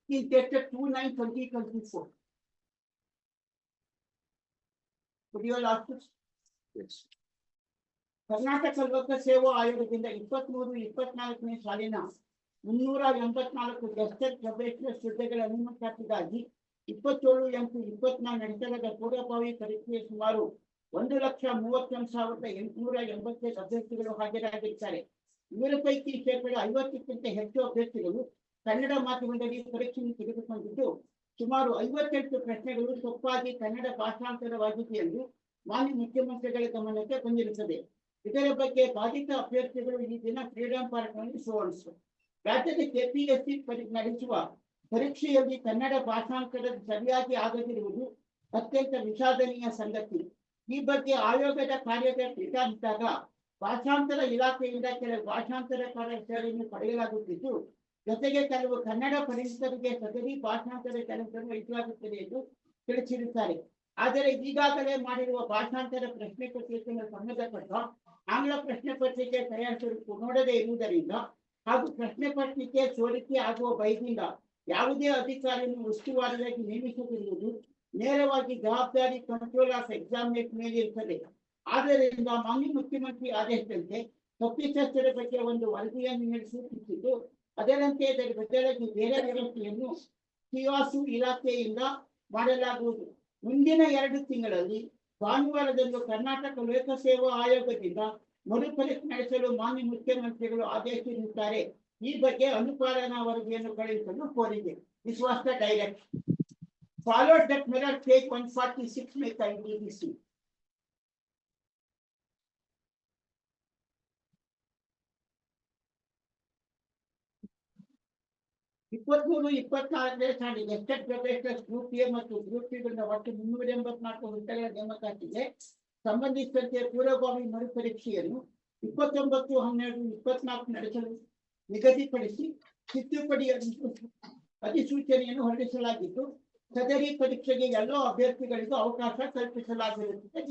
is dated 2/9/2024. Could you all ask this? Yes. Karnataka ಲೋಕ ಸೇವಾ ಆಯೋಗದಿಂದ 23-24ನೇ ಸಾಲಿನ 384 ಗೆಸ್ಟೆಡ್ ಪ್ರೊಬೇಷನರ್ ಹುದ್ದೆಗಳ ನೇಮಕಾತಿಗಾಗಿ 27/8/24 ನಡೆಸಲಾದ ಪೂರ್ವಭಾವಿ ಪರೀಕ್ಷೆಗೆ ಸುಮಾರು 1,31,885 ಅಭ್ಯರ್ಥಿಗಳು ಹಾಜರಾಗಿದ್ದಾರೆ. ಇವರ ಪೈಕಿ ಶೇಕಡ 50ಕ್ಕಿಂತ ಹೆಚ್ಚು ಅಭ್ಯರ್ಥಿಗಳು ಕನ್ನಡ ಮಾಧ್ಯಮದಲ್ಲಿ ಪರೀಕ್ಷೆಯನ್ನು ತೆಗೆದುಕೊಂಡಿದ್ದು, ಸುಮಾರು 58 ಪ್ರಶ್ನೆಗಳು ತಪ್ಪಾಗಿ ಕನ್ನಡ ಭಾಷಾಂತರವಾಗಿದೆ ಎಂದು ಮಾನ್ಯ ಮುಖ್ಯಮಂತ್ರಿಗಳ ಗಮನಕ್ಕೆ ಬಂದಿರುತ್ತದೆ. ಇದರ ಬಗ್ಗೆ ಬಾಧಿತ ಅಭ್ಯರ್ಥಿಗಳು ಈ ದಿನ ಫ್ರೀಡಂ ಪಾರ್ಕ್ನಲ್ಲಿ ಸುವರ್ಣಿಸಿದರು. ರಾಜ್ಯದ ಕೆಪಿಎಸ್ಸಿ ನಡೆಸುವ ಪರೀಕ್ಷೆಯಲ್ಲಿ ಕನ್ನಡ ಭಾಷಾಂತರ ಸರಿಯಾಗಿ ಆಗದಿರುವುದು ಅತ್ಯಂತ ವಿಷಾದನೀಯ ಸಂಗತಿ. ಈ ಬಗ್ಗೆ ಆಯೋಗದ ಕಾರ್ಯದರ್ಶಿ ಇದ್ದಾಗ ಭಾಷಾಂತರ ಇಲಾಖೆಯಿಂದ ಕೆಲವು ಭಾಷಾಂತರಕಾರ ಹೆಸರನ್ನು ಪಡೆಯಲಾಗುತ್ತಿದ್ದು, ಜೊತೆಗೆ ಕೆಲವು ಕನ್ನಡ ಪರಿಣಿತರಿಗೆ ಸದರಿ ಭಾಷಾಂತರ ಕೆಲಸವನ್ನು ವಹಿಸಲಾಗುತ್ತದೆ ಎಂದು ತಿಳಿಸಿರುತ್ತಾರೆ. ಆದರೆ ಈಗಾಗಲೇ ಮಾಡಿರುವ ಭಾಷಾಂತರ ಪ್ರಶ್ನೆ ಪತ್ರಿಕೆಗೆ ಸಂಬಂಧಪಟ್ಟ ಆಂಗ್ಲ ಪ್ರಶ್ನೆ ಪತ್ರಿಕೆ ತಯಾರಿಸಲು ನೋಡದೇ ಇರುವುದರಿಂದ ಹಾಗೂ ಪ್ರಶ್ನೆ ಪತ್ರಿಕೆ ಸೋರಿಕೆ ಆಗುವ ಭಯದಿಂದ ಯಾವುದೇ ಅಧಿಕಾರಿಯನ್ನು ಉಸ್ತುವಾರಿಯಾಗಿ ನೇಮಿಸದಿರುವುದು ನೇರವಾಗಿ ಜವಾಬ್ದಾರಿ ಕಂಟ್ರೋಲ್ ಆಫ್ ಎಕ್ಸಾಮಿನೇಷನ್ ಮೇಲೆ ಇರುತ್ತದೆ. ಆದ್ದರಿಂದ ಮಾನ್ಯ ಮುಖ್ಯಮಂತ್ರಿ ಆದೇಶದಂತೆ ತಪ್ಪಿತಸ್ಥರ ಬಗ್ಗೆ ಒಂದು ವರದಿಯನ್ನು ಸೂಚಿಸಿದ್ದು, ಅದರಂತೆ ಇದರ ಬದಲಾಗಿ ಬೇರೆ ವ್ಯವಸ್ಥೆಯನ್ನು ಸಿಯಾಸು ಇಲಾಖೆಯಿಂದ ಮಾಡಲಾಗುವುದು. ಮುಂದಿನ 2 ತಿಂಗಳಲ್ಲಿ ಭಾನುವಾರದಂದು ಕರ್ನಾಟಕ ಲೋಕಸೇವಾ ಆಯೋಗದಿಂದ ಮರುಪರೀಕ್ಷೆ ನಡೆಸಲು ಮಾನ್ಯ ಮುಖ್ಯಮಂತ್ರಿಗಳು ಆದೇಶಿಸಿರುತ್ತಾರೆ. ಈ ಬಗ್ಗೆ ಅನುಪಾಲನಾ ವರದಿಯನ್ನು ಕಳುಹಿಸಲು ಕೋರಿದೆ. This was the direction. Followed that mirror page 146 may kindly be seen. ಇಪ್ಪತ್ಮೂರು 24ನೇ ಸಾಲಿಗೆ ಗೆಸ್ಟೆಡ್ ಪ್ರೊಬೇಷನರ್ಸ್ ಗ್ರೂಪ್ ಎ ಮತ್ತು ಗ್ರೂಪ್ ಸಿ ಗಳಿಂದ ಒಟ್ಟು 384 ಹುದ್ದೆಗಳ ನೇಮಕಾತಿಗೆ ಸಂಬಂಧಿಸಿದಂತೆ ಪೂರ್ವಭಾವಿ ಮರುಪರೀಕ್ಷೆಯನ್ನು 29/12/24 ನಡೆಸಲು ನಿಗದಿಪಡಿಸಿ ತಿದ್ದುಪಡಿ ಅಧಿಸೂಚನೆಯನ್ನು ಹೊರಡಿಸಲಾಗಿದ್ದು, ಸದರಿ ಪರೀಕ್ಷೆಗೆ ಎಲ್ಲ ಅಭ್ಯರ್ಥಿಗಳಿಗೂ ಅವಕಾಶ ಕಲ್ಪಿಸಲಾಗಿರುತ್ತದೆ.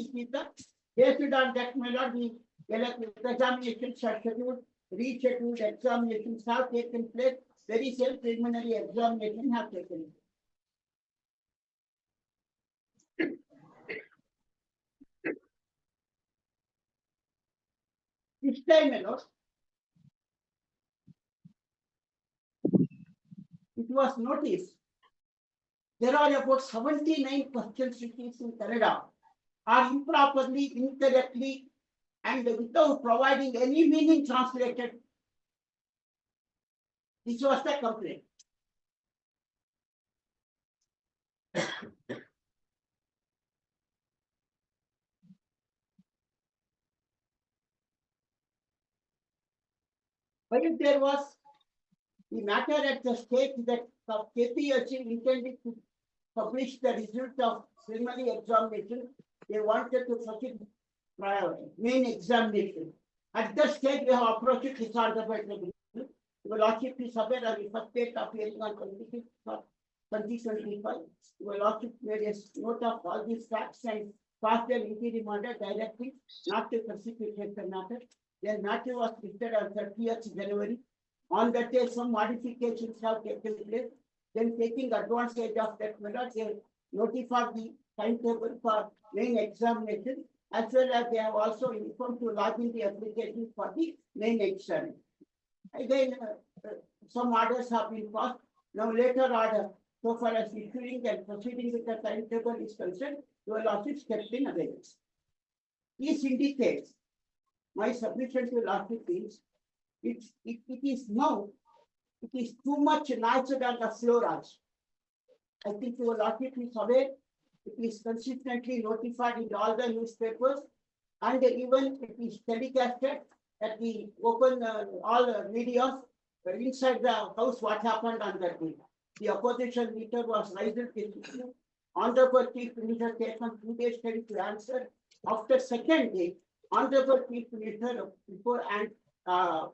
Based on that, my lord, the examinations are scheduled, rescheduled examinations have taken place. Very same preliminary examination have taken place. This time, my lord, it was noticed there are about 79 questions written in Kannada are improperly, incorrectly, and without providing any meaning translated. This was the complaint. But if there was the matter at the stage that KPSC intended to publish the result of preliminary examination, they wanted to proceed main examination. At that stage, we have approached it disorderly. Your Lordship is aware of the first date of hearing on 2025. Your Lordship made a note of all these facts and passed an interim order directing not to prosecute the matter. Then matter was listed on 30th January. On that day, some modifications have taken place. Then taking advantage of that matter, they notified the timetable for main examination, as well as they have also informed to lodge in the application for the main exam. Again, some orders have been passed. Now later order, so far as issuing and proceeding with the timetable is concerned, your Lordship stepped in abeyance. This indicates my submission to Lordship is it is now, it is too much noise on the floor also. I think your Lordship is aware, it is consistently notified in all the newspapers, and even it is telecasted at the open all media inside the house what happened on that day. The opposition leader was raised this issue. Honorable Chief Minister taken 2 days to answer. After second day, Honorable Chief Minister before and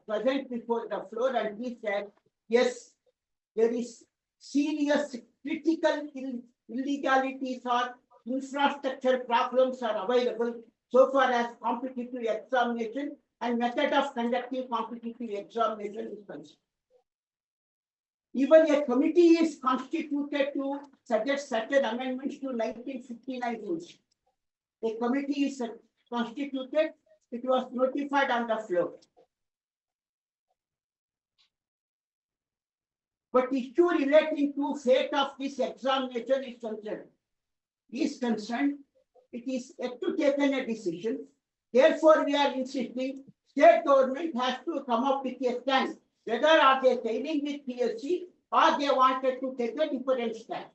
present before the floor, and he said, yes, there is serious critical illegalities or infrastructure problems are available so far as competitive examination and method of conducting competitive examination is concerned. Even a committee is constituted to suggest certain amendments to 1959 rules. A committee is constituted, it was notified on the floor. But issue relating to fate of this examination is concerned, it is yet to taken a decision. Therefore, we are insisting, state government has to come up with a stand. Whether are they signing with PSC or they wanted to take a different stand.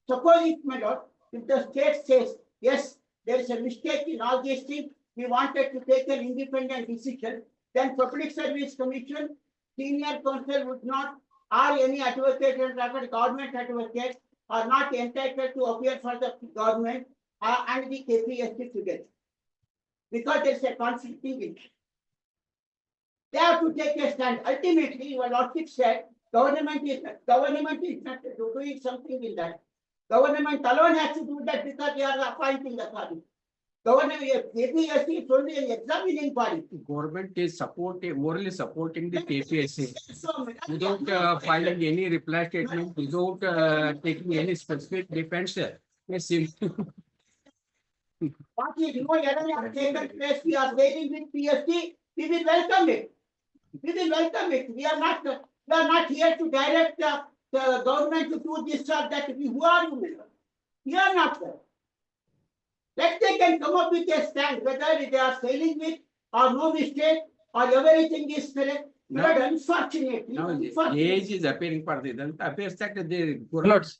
Suppose if, my lord, if the state says, yes, there is a mistake in all these things, we wanted to take an independent decision, then Public Service Commission, senior counsel would not, or any advocate and government advocate are not entitled to appear for the government and the KPSC together. Because there is a conflicting interest. They have to take a stand. Ultimately, your lordship said, government is not doing something in that. Government alone has to do that because they are appointing authority. Government, KPSC is only an examining body. Government is morally supporting the KPSC So, without filing any reply statement, without taking any specific defense. Yes, what is no error has taken place, we are waiting with PSC, we will welcome it. We will welcome it. We are not here to direct the government to do this or that. Who are you? We are not there. Let they can come up with a stand, whether they are sailing with or no mistake or everything is correct. But unfortunately, now the age is appearing for the, then appears that the Lords,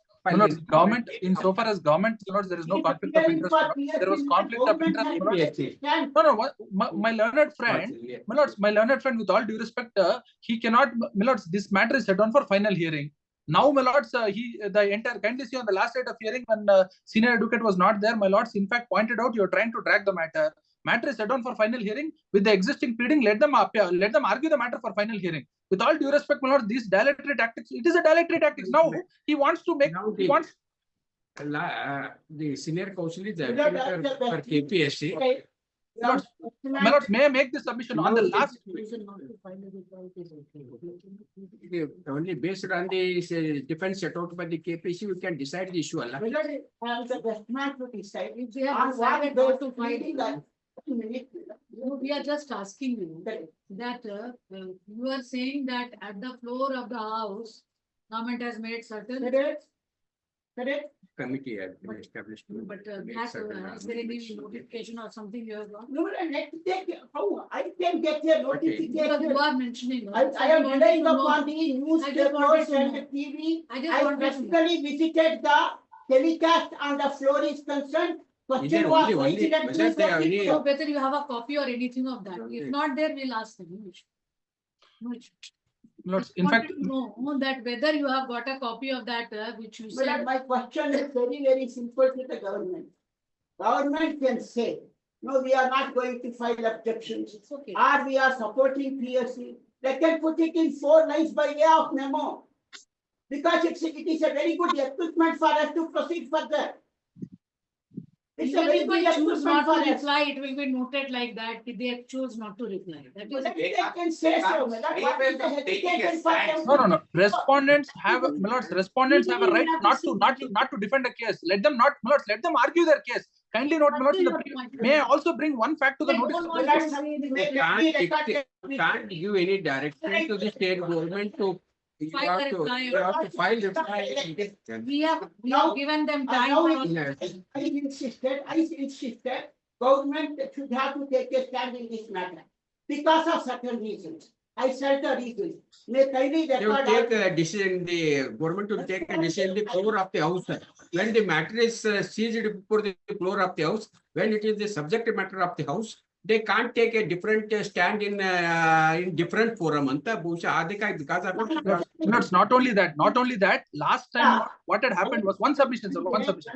government, insofar as government, Lords, there is no conflict of interest. There was conflict of interest. No, my learned friend, my learned friend, with all due respect, he cannot, my lords, this matter is set on for final hearing. Now, my lords, the entire kindly see on the last date of hearing when senior advocate was not there, my lords, in fact, pointed out you are trying to drag the matter. Matter is set on for final hearing with the existing pleading. Let them argue the matter for final hearing. With all due respect, my lord, these dilatory tactics. It is a dilatory tactics. Now he wants to make. He wants. The senior counsel is the advocate for KPSC. My lords, may I make this submission on the last? Only based on the defense set out by the KPSC, we can decide the issue. the best man to decide. If they have On what decided they not are to find pleading it, that. no, we are just asking you that you are saying that at the floor of the house, government has made certain, Correct? Correct? Committee has been established. to but make that, certain is there any amendments. notification or something you have got? No, let's take, how, I can get a Because notification. you are mentioning. I am wanted relying to know. upon the wanted newspapers to and know. the TV. I just I wanted to know. personally visited the telecast on the floor is concerned. Question there was only incident whether they are any- So whether you have a copy or anything of that, if not there, we'll ask them. No issue. No issue. Lords, I in fact, wanted to know that whether you have got a copy of that, which you But said. my question is very, very simple to the government. Government can say, no, we are not going to file objections. It's okay. Or we are supporting PSC. They can put it in 4 lines by way of memo. Because it is a very good equipment for us to proceed further. It's a Even very if good they choose equipment not for to us. reply, it will be noted like that, if they choose not to reply. That is. But they can say so. What is the hesitation for them? no. Respondents have, my lords, respondents have a right not to defend a case. Let them not, my lords, let them argue their case. Kindly note, my lords, in the may I also bring one fact to the They don't notice. want Let to us say the make matter. it be recorded. Can't give any direction to the state government to. You File have a to, reply. you have to file reply. We have Now- given them And time. now for- I insisted, government should have to take a stand in this matter. Because of certain reasons. I said the reasons. May kindly They will record. take a decision, the government will take a decision in the floor of the house. When the matter is seized before the floor of the house, when it is the subject matter of the house, they can't take a different stand in different forum. Anta ಬಹುಶಃ ಅದಕ್ಕೆ because of Lords, not only that, last time what had happened was one submission, sir, one submission.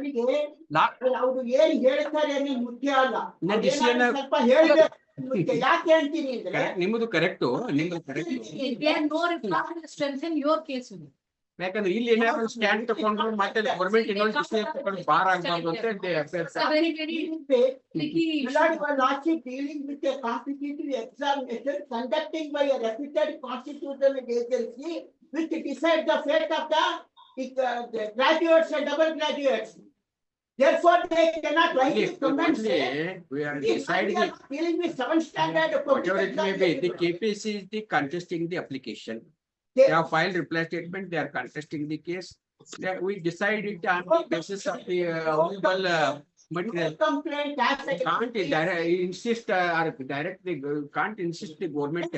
ಅವ್ರು ಏನ್ ಹೇಳ್ತಾರೆ ಅನ್ನೋದು ಮುಖ್ಯ ಅಲ್ಲ. ಇನ್ನ ಅದೇನಾದ್ರು decision- ಸ್ವಲ್ಪ ಹೇಳಿದ್ರೆ ಮುಖ್ಯ. ಯಾಕೆ ಅಂತೀನಿ ಅಂದ್ರೆ ನಿಮ್ಮದು ಕರೆಕ್ಟ್ ನಿಮ್ಮದು correct If they have no reply, strengthen your case. only. ಯಾಕಂದ್ರೆ ಇಲ್ಲಿ ಏನಾದ್ರು ಸ್ಟ್ಯಾಂಡ್ ತಗೊಂಡ್ರು ಮತ್ತೆ ಗೌರ್ಮೆಂಟ್ ಇನ್ನೊಂದು ತಗೊಂಡು ಬಾರ್ ಆಗ್ಬಾರ್ದು ಅಂತ It's a very, very tricky issue. Your Lordship dealing with a competitive examination conducting by a reputed constitutional agency which decide the fate of the graduates and double graduates. Therefore, they cannot rightly comment say, we are "If we deciding are dealing with 7th standard of public whatever it may be, the examination." KPC is the contesting the application. They- They have filed reply statement, they are contesting the case. We decide it on the basis of the available material. No complaint as Can't insist or direct the, can't insist the government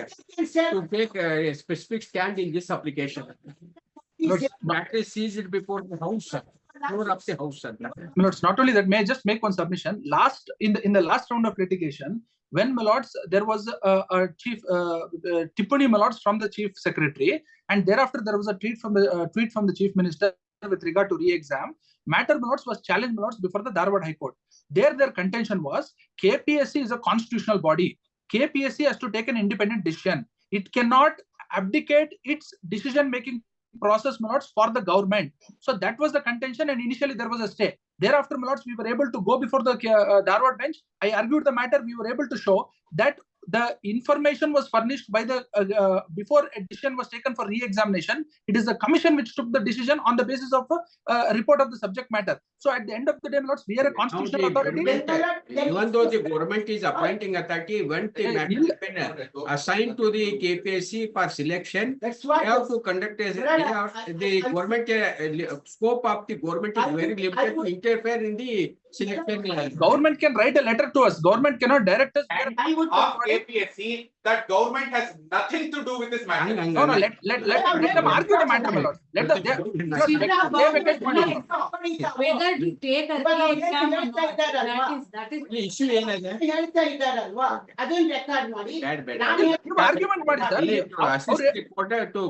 say, to take a specific stand in this application. Matter is seized before the house, floor of the house. My lords, not only that, may I just make one submission? In the last round of litigation, when my lords, there was a chief tippani, my lords, from the chief secretary, and thereafter there was a tweet from the chief minister with regard to re-exam. Matter, my lords, was challenged, my lords, before the Dharwad High Court. Their contention was KPSC is a constitutional body. KPSC has to take an independent decision. It cannot abdicate its decision-making process, my lords, for the government. So that was the contention, and initially there was a stay. Thereafter, my lords, we were able to go before the Dharwad bench. I argued the matter. We were able to show that the information was furnished by the before a decision was taken for re-examination. It is the commission which took the decision on the basis of a report of the subject matter. So at the end of the day, my lords, we are a constitutional authority. Even though the government is appointing authority, when the matter has been assigned to the KPSC for selection, that's they what. have to conduct a, the government, scope of the government is very limited to interfere in the selection. Government can write a letter to us. Government cannot direct us. And I would. of KPSC, that government has nothing to do with this matter. No, let them argue the matter, my lords. Let them. Whether to take a re-exam or not, that is. Issue ಏನಿದೆ? ಹೇಳ್ತಾ ಇದ್ದಾರಲ್ವಾ ಅದನ್ನ record ಮಾಡಿ Bad, bad. ನಾನು Argument ಮಾಡಿ sir. Only to assist the court to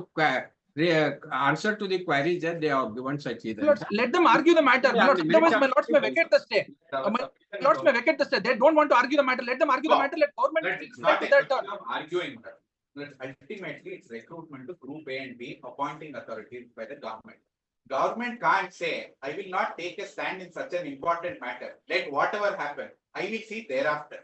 answer to the queries that they have given such either. Lords, let them argue the matter. My lords, otherwise my lords may vacate the stay. My lords may vacate the stay. They don't want to argue the matter. Let them argue the matter. Let government But it's respect not a to that. question of arguing that. But ultimately, it's recruitment to group A and B, appointing authorities by the government. Government can't say, I will not take a stand in such an important matter. Let whatever happen, I will see thereafter.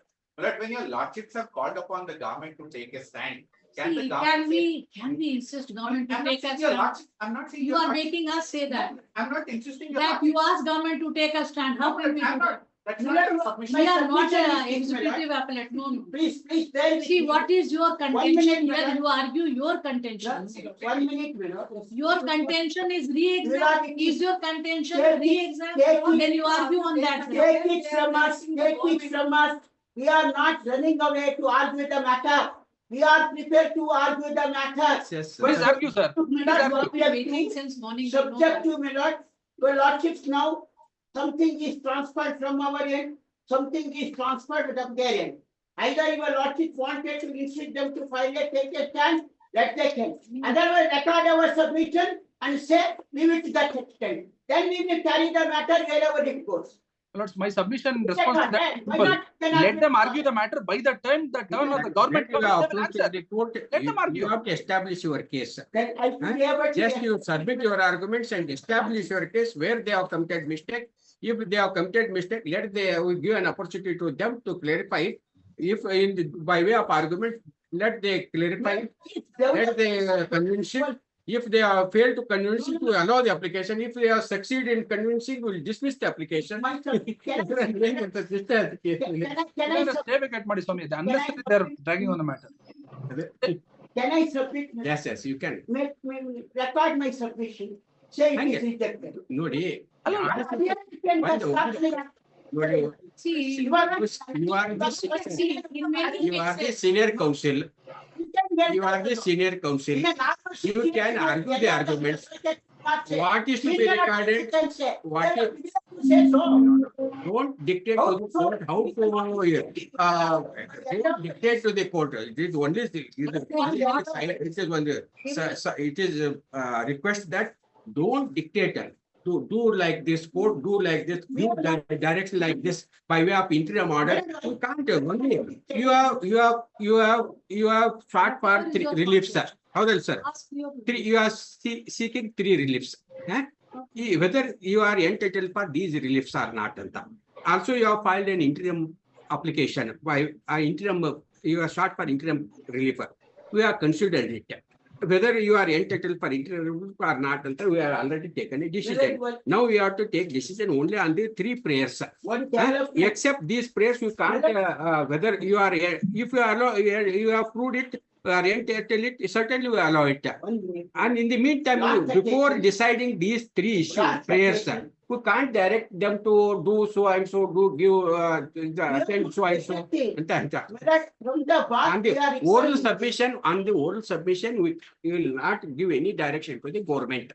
But when your lordships have called upon the government to take a stand, can the See, government say? can we insist government to I'm not take a saying your stand? lordship, I'm not saying You your are lordship. making us say that, I'm not insisting your that you lordship. ask government to take a stand. How can we I'm do not, that? that's You not are- your submission. We are not submission a is this, my lord. executive appellate, no, no. please bear with See, me. what is your minute, contention here? madam. You argue your contention. 1 minute, Vinod. Your contention is re-exam. Madam, Is your contention take it- re-exam? take it- Then you argue on that. Take it from us, take it from us. We are not running away to argue the matter. We are prepared to argue the matter. Yes, Please sir. argue, sir. We are waiting since morning. to know Subject that. to my lord, your lordships now, something is transferred from our end, something is transferred from their end. Either your lordship wanted to restrict them to file a take a stand, let they can. Otherwise, record our submission and say, leave it to that extent. Then we will carry the matter wherever it goes. Lords, my submission in response to that is Why simple. not- Let them argue the matter. By the time the turn of the government When comes, you they will approach answer. the court, Let them you argue. have to establish your case. Then I should be able to. Just you submit your arguments and establish your case where they have committed mistake. If they have committed mistake, we give an opportunity to them to clarify it. If by way of argument, let they clarify it, let they convince it. If they have failed to convince it, we allow the application. If they have succeeded in convincing, we will dismiss the application. My sub- can I sub- Stay vacate ಮಾಡಿ ಸ್ವಾಮಿ. Unnecessary they are dragging on the matter. can I submit? Yes, you can. Make me record my submission, say it is rejected. ನೋಡಿ, ಅಲ್ಲ, ನೋಡಿ, See, you are the see, in many you are the cases, senior counsel. You are the senior counsel. You can argue the arguments. What is to be recorded? What Don't dictate to the court how to don't dictate to the court. It is only it is one request that don't dictate. do like this, court do like this, give direction like this by way of interim order. You can't only, you have sought for three reliefs, sir. How else, sir? Ask your. You are seeking three reliefs. Whether you are entitled for these reliefs or not. Also, you have filed an interim application by interim, you are sought for interim relief. We have considered it. Whether you are entitled for interim relief or not, we have already taken a decision. Now we have to take decision only on the three prayers. Except these prayers, you can't, whether you are, if you allow, you have proved it, you are entitled it, certainly we allow it. And in the meantime, before deciding these three issues, prayers, we can't direct them to do so and so, do give, send so and so. On the oral submission, we will not give any direction to the government.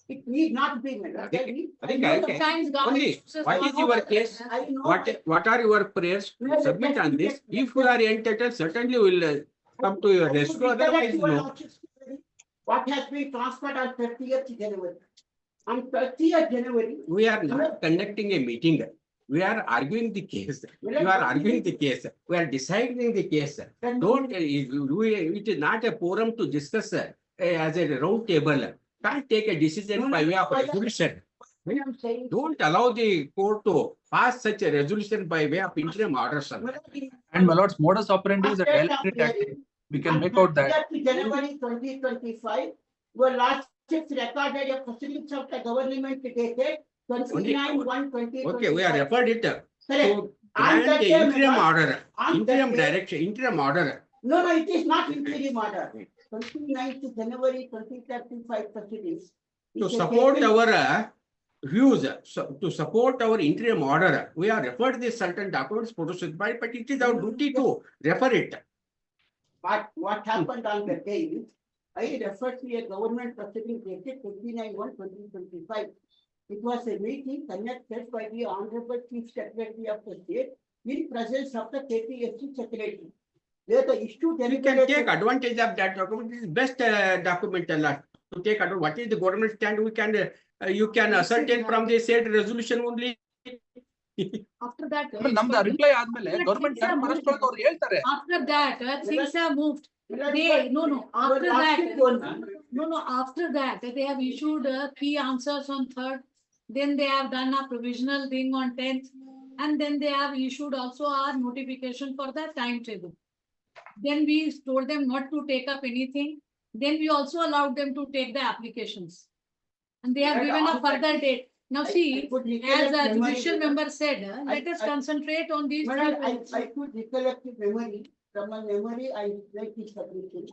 It need not be. Sometimes government Only, chooses what is one your of case? the- What are your prayers? Submit on this. If you are entitled, certainly we will come to your rescue. Otherwise, no. What has been transferred on 30th January? On 30th January. We are not conducting a meeting. We are arguing the case. You are arguing the case. We are deciding the case. Don't, it is not a forum to discuss as a round table. Can't take a decision by way of resolution. Don't allow the court to pass such a resolution by way of interim orders. And my lord's modus operandi is a deliberate tactic. We can make out that. January 2025, your lordships recorded a proceedings of the government dated 29/1/2025. Okay, we are referred it to Correct. grant the interim order, On interim that day- direction, interim order. No, it is not interim order. 29th January 2025 proceedings. To It is support taken- our views, so to support our interim order, we are referred this certain documents produced by, but it is our duty to refer it. What happened on the day is, I referred to a government proceeding dated 29/1/2025. It was a meeting conducted by the Honorable Chief Secretary of the State in presence of the KPSC Secretary. Where the issue You can deliberated. take advantage of that document, it is best document to take advantage. What is the government stand, we can, you can ascertain from the said resolution only. After that. ನಮ್ದು reply ಆದ್ಮೇಲೆ government ಪರಸ್ಪರ ಅವ್ರು ಹೇಳ್ತಾರೆ. After that, things have moved. They, no, after that, they have issued key answers on 3rd. Then they have done a provisional thing on 10th. And then they have issued also our notification for the timetable. Then we told them not to take up anything. Then we also allowed them to take the applications. And they have given a further date. Now see, as a judicial member said, let us concentrate on these. I could recollect the memory, from my memory, I read this submission.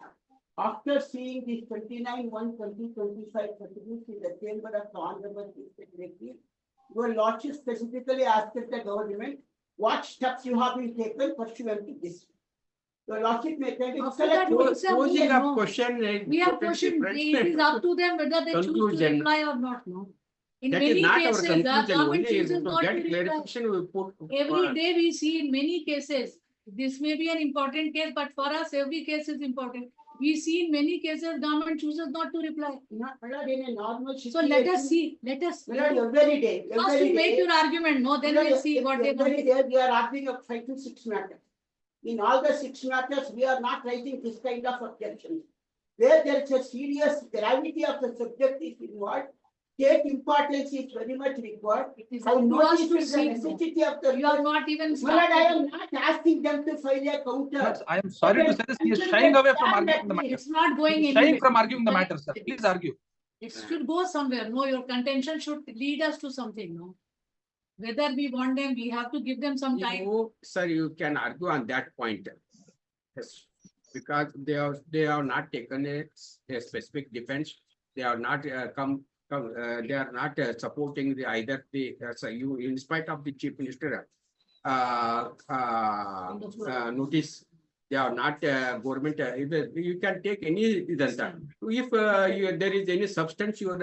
After seeing this 29/1/2025 proceedings in the chamber of the Honorable Chief Secretary, your lordship specifically asked the government, what steps you have been taken pursuant to this? Your lordship may tell you. After that, Posing no. of question. We have questioned, it is up to them whether they choose to Conclusion. reply or not, no. In That many is not our cases, the conclusion, government only chooses to not to get reply. clarification, we put. Every day we see in many cases, this may be an important case, but for us, every case is important. We see in many cases, government chooses not to reply. Not in a normal So let us situation. see, let us. Every day. First every you make day. your argument, no, then we'll see what they Every want. day we are arguing of 5 to 6 matters. In all the 6 matters, we are not raising this kind of objections. Where there is a serious gravity of the subject is involved, state importance is very much required. It is I up to us notice to the see. necessity of the. You are not even. My lord, I am not asking them to file a counter. I am sorry to say this, he is shying away from arguing the matter. It's not going He is shying anywhere. from arguing the matter, sir. Please argue. It should go somewhere. No, your contention should lead us to something, no? Whether we want them, we have to give them some time. You, sir, you can argue on that point. Yes, because they have not taken a specific defense. They are not they are not supporting either the, so you, in spite of the chief minister notice, they are not government, you can take any, if there is any substance, your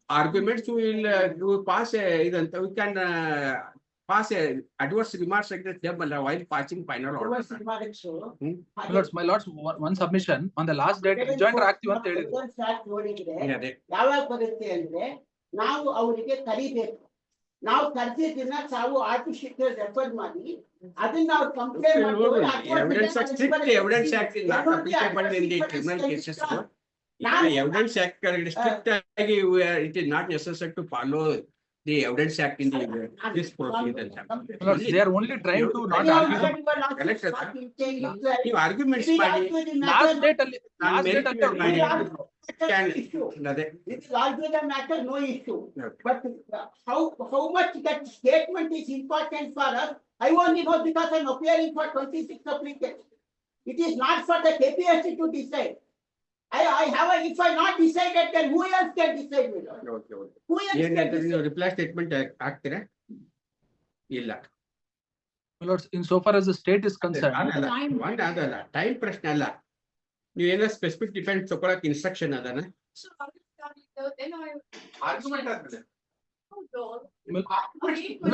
arguments, we will pass we can pass a adverse remarks against them while passing final order. My lords, one submission on the last date, rejoinder ಆಗ್ತೀವಿ ಅಂತ ಹೇಳಿದ್ರು. Start ನೋಡಿದ್ರೆ ಅದೇ. ಯಾವಾಗ ಬರುತ್ತೆ ಅಂದ್ರೆ ನಾವು ಅವರಿಗೆ ಕರಿಬೇಕು. ನಾವು ಕರ್ದಿದ್ದನ್ನ ತಾವು ಆರ್ಟಿಫಿಷಿಯಲ್ ರೆಫರ್ ಮಾಡಿ ಅದನ್ನ ಅವ್ರು complaint Evidence Act, strict Evidence Act is not applicable in the criminal cases. Evidence Act, strict, it is not necessary to follow the Evidence Act in the this procedure. My lords, they are only trying to not argue the ನೀವು arguments ಮಾಡಿ last date ಅಲ್ಲಿ ನಾನು last date merit ಅಲ್ಲಿ ಮಾಡಿ ಅದೇ It will argue the matter, no issue. Okay. But how much that statement is important for us, I only know because I'm appearing for 26 applicants. It is not for the KPSC to decide. I have a, if I not decided, then who else can decide? My lord? Okay okay Who else can ಏನಾಯ್ತು ನೀವು decide? Reply statement ಹಾಕ್ತೀರಾ ಇಲ್ಲ My lords, in so far as the state is concerned, ಅದಲ್ಲ time ಪ್ರಶ್ನೆ ಅಲ್ಲ ನೀವು ಏನೋ specific defence ತಗೊಳಕ್ ಇನ್ಸ್ಟ್ರಕ್ಷನ್ ಅದನ್ನ Argument ಆದ್ಮೇಲೆ. my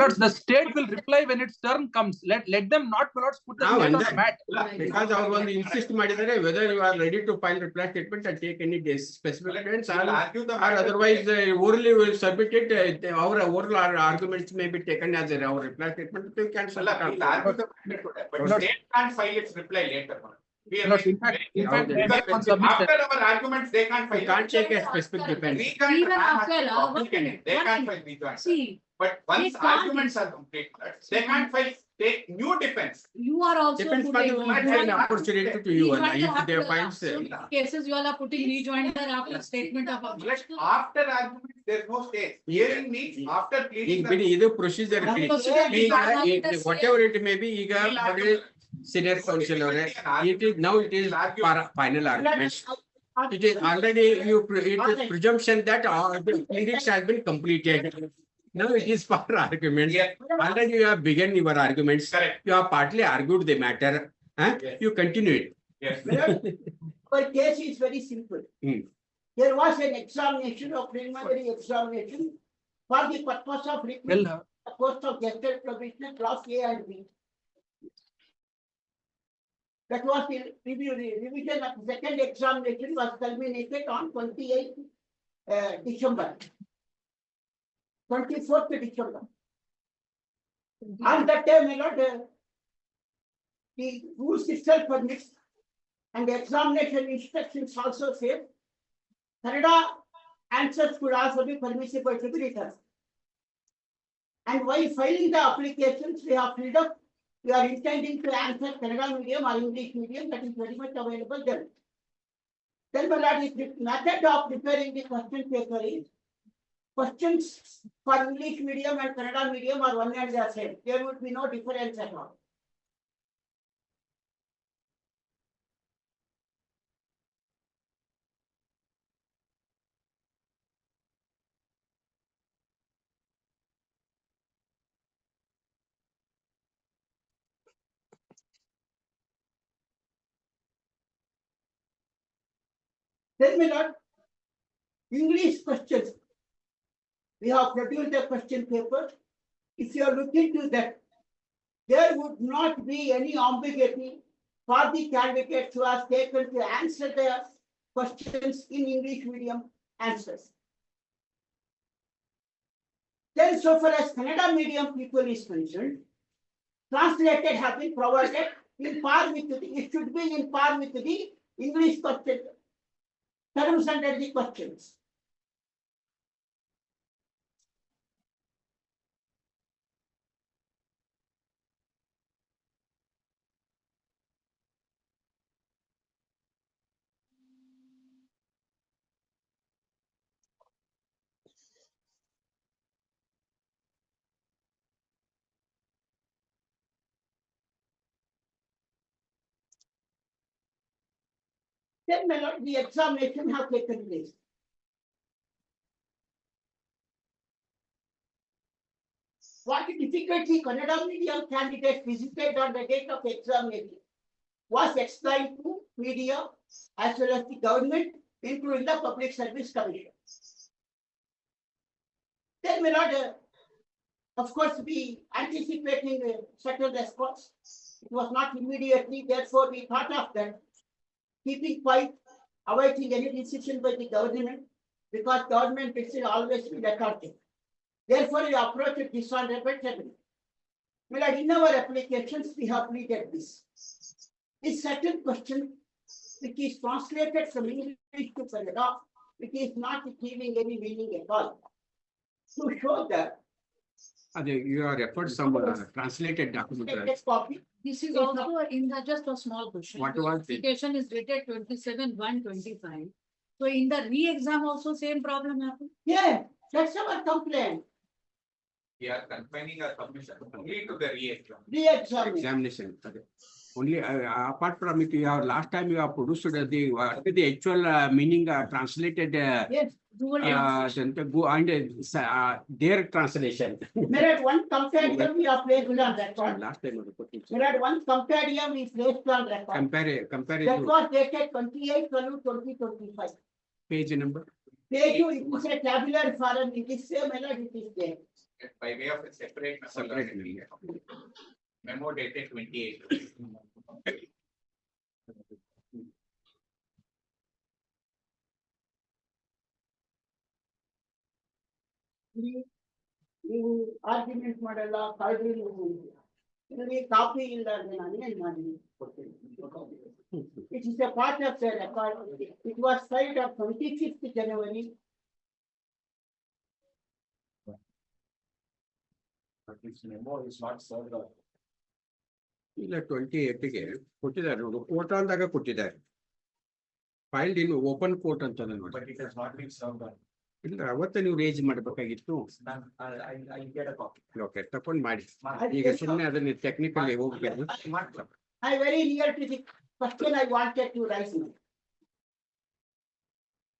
lords, the state will reply when its turn comes. Let them not, my lords, put the Now, state and on the that- mat. Because ಅವ್ರು ಒಂದು ಇನ್ಸಿಸ್ಟ್ ಮಾಡಿದರೆ whether you are ready to file reply statement and take any specific evidence We'll argue the or matter. otherwise orally will submit it, our oral arguments may be taken as our reply statement to cancel. ಅಲ್ಲ, we'll argue the matter today, but Not- state can't file its reply later. We are Not- in making fact- very in clear. fact, they they can't submit After our arguments, they can't You file. can't take a specific defense. We can't. Even I'm after, asking one public minute, They one can't minute. file rejoinder. See, But once can't- arguments are complete, they can't file, take new defense. you are also Depends putting. on an opportunity to you, and if they find. Cases you all are putting rejoinder after statement of Like, objection. after arguments, there's no stage. Hearing means after ಈಗ pleading. ಬಿಡಿ ಇದು procedure Now procedure is not what ever it may be ಈಗ senior council ಅವರೇ it is now it is final argument. It is already it is presumption that all the pleadings has been completed. Now it is for argument. Yeah. Already you have begun your arguments. Correct. You have partly argued the matter. Yes. You continue it. Yes. Our case is very simple. Hmm. There was an examination of preliminary examination for the purpose of Well, recruitment the post of gifted provisional class A and B. That was the revision of the second examination was culminated on 28th December. 24th December. On that day, my lord, the rules itself permits and the examination instructions also say Kannada answers could also be permissible to be written. And while filing the applications, we have filled up, we are intending to answer Kannada medium or English medium, that is very much available there. Then my lord, the method of preparing the question paper is questions for English medium and Kannada medium are one and the same. There would be no difference at all. Then my lord, English questions. We have produced a question paper. If you are looking to that, there would not be any ambiguity for the candidates who are taken to answer their questions in English medium answers. Then so far as Kannada medium people is concerned, translated have been provided in par with the, it should be in par with the English question, terms under the questions. Then my lord, the examination have taken place. What difficulty Kannada medium candidates visited on the date of examination was explained to media as well as the government, including the Public Service Commission. Then my lord, of course, we anticipating a certain response. It was not immediately, therefore we thought of that. Keeping quiet, awaiting any decision by the government, because government bids will always be recorded. Therefore, you approach it this one repeatedly. Well, in our applications, we have pleaded this. This certain question, which is translated from English to Kannada, which is not giving any meaning at all. To show that, You are referred some translated document. take this copy. This is Yes, also in the, just a small question. What was it? Application is dated 27/1/25. So in the re-exam also same problem happened? Yeah, that's our complaint. We are confining our submission only to the re-exam. Re-exam. Examination. Only apart from it, you have last time you have produced the actual meaning translated Yes, Dual go and their translation. Merit one compared here, we are placed on record. Last time you put it. Merit one compared here, we placed on record. Compare That it was dated 28/12/2025. page number. Page two, it is a tabular form, it is same melody, it is there. By way of a separate Separate memo dated 28. ನೀವು argument ಮಾಡಲ್ಲ ಕಾಯ್ದೆ ನಿಮಗೆ copy ಇಲ್ಲ ಅಂದ್ರೆ ನಾನು ಏನ್ ಮಾಡಿ ಕೊಡ್ತೀನಿ. It is a part of the record. It was filed on 25th January. But this memo is not served on. ಇಲ್ಲ 28ಗೆ ಕೊಟ್ಟಿದ್ದಾರೆ ನೋಡು ಕೋರ್ಟ್ ಅಂದಾಗ ಕೊಟ್ಟಿದ್ದಾರೆ ಫೈಲ್ಡ್ ಇನ್ ಓಪನ್ ಕೋರ್ಟ್ ಅಂತ ನೋಡಿ. But it has not been served on. ಇಲ್ಲ ಅವತ್ತೇ ನೀವು ರೇಜ್ ಮಾಡಬೇಕಾಗಿತ್ತು. I get a copy. Okay ತಕೊಂಡ್ ಮಾಡಿ ಈಗ ಸುಮ್ಮನೆ ಅದನ್ನ ಟೆಕ್ನಿಕಲಿ ಹೋಗ್ಬೇಕು. I very near to the question I wanted to raise now.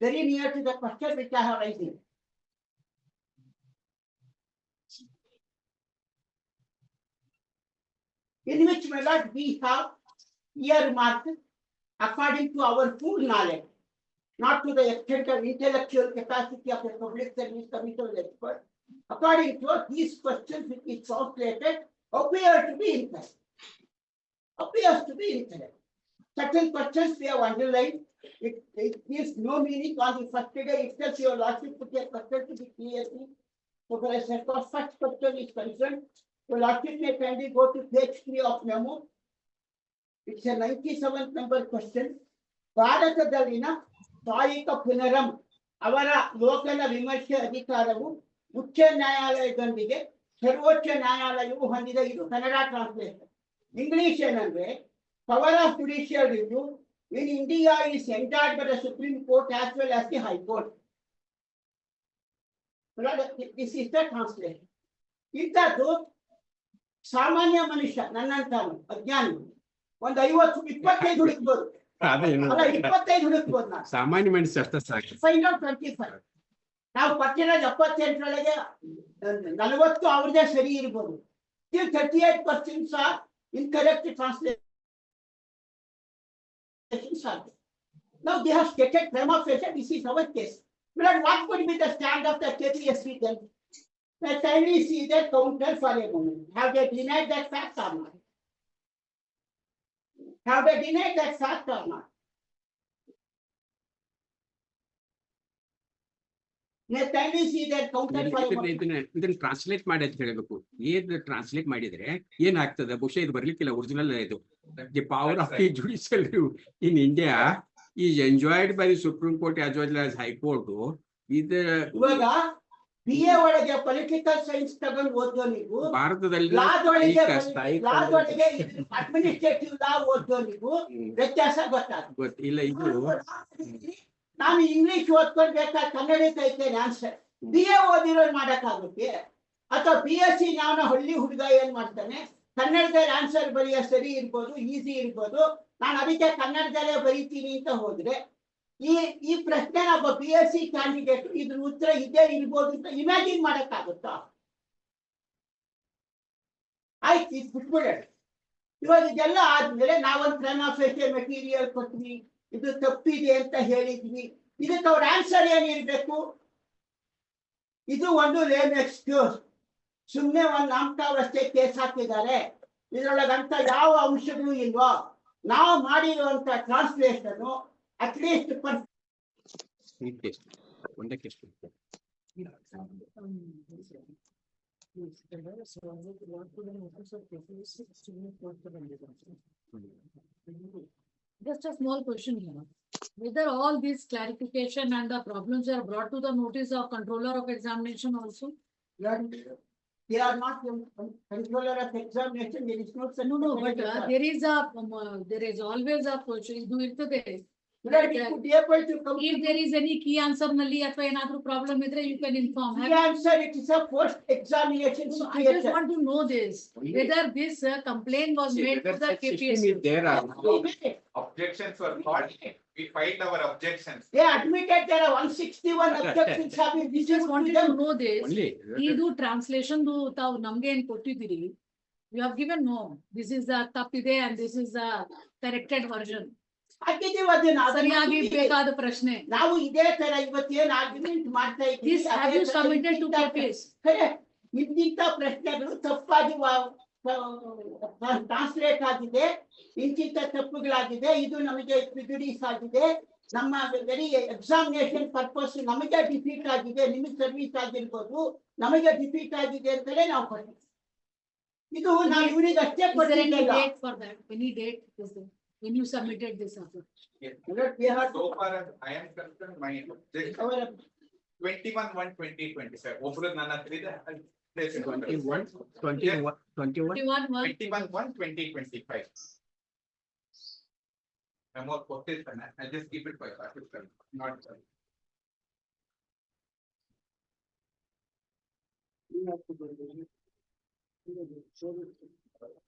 Very near to the question which I have raised. In which method we have earmarked according to our full knowledge, not to the extent of intellectual capacity of a public service commission expert. According to us, these questions which is translated appear to be incorrect. Appears to be incorrect. Certain questions we have underlined, it gives no meaning on the first day itself, your lordship put a question to be clearly. So for a set of such question is concerned, your lordship may kindly go to page 3 of memo. It's a 97th number question. ಭಾರತದಲ್ಲಿನ ಕಾಯಿಕ ಪುನರಂ ಅವರ ಲೋಕನ ವಿಮರ್ಶೆ ಅಧಿಕಾರವು ಉಚ್ಚ ನ್ಯಾಯಾಲಯದೊಂದಿಗೆ ಸರ್ವೋಚ್ಚ ನ್ಯಾಯಾಲಯವು ಹೊಂದಿದೆ. ಇದು Kannada translation. English ಏನಂದ್ರೆ power of judicial review in India is entered by the supreme court as well as the high court. This is the translation. ಇಂಥದ್ದು ಸಾಮಾನ್ಯ ಮನುಷ್ಯ ನನ್ನಂತಾನು ಅಜ್ಞಾನಿ ಒಂದು 50-25 ಹುಡುಕ್ಬೋದು. ಅದೇನು ಅಲ್ಲ 25 ಹುಡುಕ್ಬೋದು ನಾನು. ಸಾಮಾನ್ಯ ಮನುಷ್ಯ ಅಷ್ಟ ಸಾಕು. Find out 25. ನಾವು ಪಟ್ಟಿರೋದು 78ರೊಳಗೆ 40 ಅವ್ರದೇ ಸರಿ ಇರ್ಬೋದು. 38% R incorrect translations are there. Now they have stated prima facie, this is our case. But what could be the stand of the KPSC then? Let kindly see their counter for a moment. Have they denied that fact or not? Have they denied that fact or not? Let kindly see their counter for a moment. ಇದನ್ನ translate ಮಾಡಿ ಅಂತ ಹೇಳ್ಬೇಕು. ಏನ್ translate ಮಾಡಿದ್ರೆ ಏನಾಗ್ತದೆ ಬಹುಶಃ ಇದು ಬರ್ಲಿಕ್ಕಿಲ್ಲ. Original ಇದು the power of the judicial in India is enjoyed by the supreme court as well as high court. ಇದು ಇವಾಗ BA ಒಳಗೆ ಪೊಲಿಟಿಕಲ್ ಸೈನ್ಸ್ ತಗೊಂಡು ಓದೋನಿಗೂ ಭಾರತದಲ್ಲಿ ಲಾದೊಳಗೆ ಅಡ್ಮಿನಿಸ್ಟ್ರೇಟಿವ್ ಲಾ ಓದೋನಿಗೂ ವ್ಯತ್ಯಾಸ ಗೊತ್ತಾಗ್ತದೆ. ಗೊತ್ತಿಲ್ಲ ಇದು ನಾನು ಇಂಗ್ಲಿಷ್ ಓದ್ಕೊಳ್ಬೇಕಾದ್ರೆ ಕನ್ನಡ ಕೈತೇನೆ ಆನ್ಸರ್. BA ಓದಿರೋರು ಮಾಡಕ್ಕಾಗುತ್ತೆ ಅಥವಾ BSc ನಾನು ಹಳ್ಳಿ ಹುಡುಗ ಏನ್ ಮಾಡ್ತಾನೆ ಕನ್ನಡದಲ್ಲಿ ಆನ್ಸರ್ ಬರೆಯ ಸರಿ ಇರ್ಬೋದು, ಈಸಿ ಇರ್ಬೋದು. ನಾನು ಅದಕ್ಕೆ ಕನ್ನಡದಲ್ಲೇ ಬರೀತೀನಿ ಅಂತ ಹೋದ್ರೆ ಈ ಪ್ರಶ್ನೆ ಒಬ್ಬ BSc ಕ್ಯಾಂಡಿಡೇಟ್ ಇದ್ರ ಉತ್ತರ ಇದೇ ಇರ್ಬೋದು ಅಂತ ಇಮ್ಯಾಜಿನ್ ಮಾಡಕ್ಕಾಗುತ್ತಾ? ಆಯ್ತು, ಇದು ಬಿಟ್ಬಿಡ. ಇವಾಗ ಇದೆಲ್ಲ ಆದ್ಮೇಲೆ ನಾವೊಂದು prima facie ಮೆಟೀರಿಯಲ್ ಕೊಟ್ವಿ, ಇದು ತಪ್ಪಿದೆ ಅಂತ ಹೇಳಿದ್ವಿ. ಇದಕ್ಕೆ ಅವ್ರ ಆನ್ಸರ್ ಏನಿರ್ಬೇಕು? ಇದು ಒಂದು ಲೇಮ್ ಎಕ್ಸ್ಕ್ಯೂಸ್. ಸುಮ್ನೆ ಒಂದು ನಾಮಕಾವಸ್ಥೆ ಕೇಸ್ ಹಾಕಿದ್ದಾರೆ. ಇದ್ರೊಳಗಂತ ಯಾವ ಅಂಶಗಳು ಇಲ್ವಾ? ನಾವು ಮಾಡಿರುವಂತ ಟ್ರಾನ್ಸ್ಲೇಷನ್ ಅಟ್ಲೀಸ್ಟ್ ಒಂದೇ question. Just a small question here. Whether all these clarification and the problems are brought to the notice of controller of examination also? They are not controller of examination, there is no. No, but there is always a question, do it today. But we could be able to come. If there is any key answer ನಲ್ಲಿ ಅಥವಾ ಏನಾದ್ರೂ problem ಇದ್ರೆ you can inform. The answer, it is a post examination So I just situation. want to know this, whether this complaint was See, made to whether the such system KPSC. is there or not. Objections were filed, we filed our objections. They admitted there are 161 Correct. objections have been We just received to wanted to them. know this. Only. ಇದು translation ತಾವು ನಮ್ಗೆ ಏನ್ ಕೊಟ್ಟಿದ್ದೀರಿ, you have given no, this is the ತಪ್ಪಿದೆ and this is the corrected version. ಹಾಕಿದ್ದೀವಿ ಅದನ್ನ, ಅದನ್ನ ಸರಿಯಾಗಿ ಹಾಕಿದ್ದೀವಿ. ಬೇಕಾದ ಪ್ರಶ್ನೆ. ನಾವು ಇದೇ ತರ ಇವತ್ತೇನ್ ಆರ್ಗ್ಯುಮೆಂಟ್ ಮಾಡ್ತಾ ಇದ್ದೀವಿ. This have you submitted to KPS? ಇಂತಿಂತ ಪ್ರಶ್ನೆಗಳು ತಪ್ಪಾಗಿ ಟ್ರಾನ್ಸ್ಲೇಟ್ ಆಗಿದೆ, ಇಂತಿಂತ ತಪ್ಪುಗಳಾಗಿದೆ, ಇದು ನಮಗೆ ಪ್ರಿಜುಡಿಸ್ ಆಗಿದೆ, ನಮ್ಮ ವೆರಿ ಎಕ್ಸಾಮಿನೇಷನ್ ಪರ್ಪಸ್ ನಮಗೆ ಡಿಫೀಟ್ ಆಗಿದೆ, ನಿಮಗೆ ಸರ್ವಿಸ್ ಆಗಿರ್ಬೋದು, ನಮಗೆ ಡಿಫೀಟ್ ಆಗಿದೆ ಅಂತಲೇ ನಾವು ಕೊಡ್ತೀವಿ. ಇದು ನಾವು ಇವರಿಗೆ ಅಷ್ಟೇ Is there any ಕೊಟ್ಟಿದ್ದಲ್ಲ. date for that? Any date is there? When you submitted this offer? So far as I am concerned, my objection ಅವರ 21/1/2027. ಒಬ್ರು ನನ್ನ ಹತ್ರ ಇದೆ. 21, 21. 21/1/2025. Memo ಕೊಟ್ಟಿರ್ತಾನೆ, I'll just keep it for you. Not.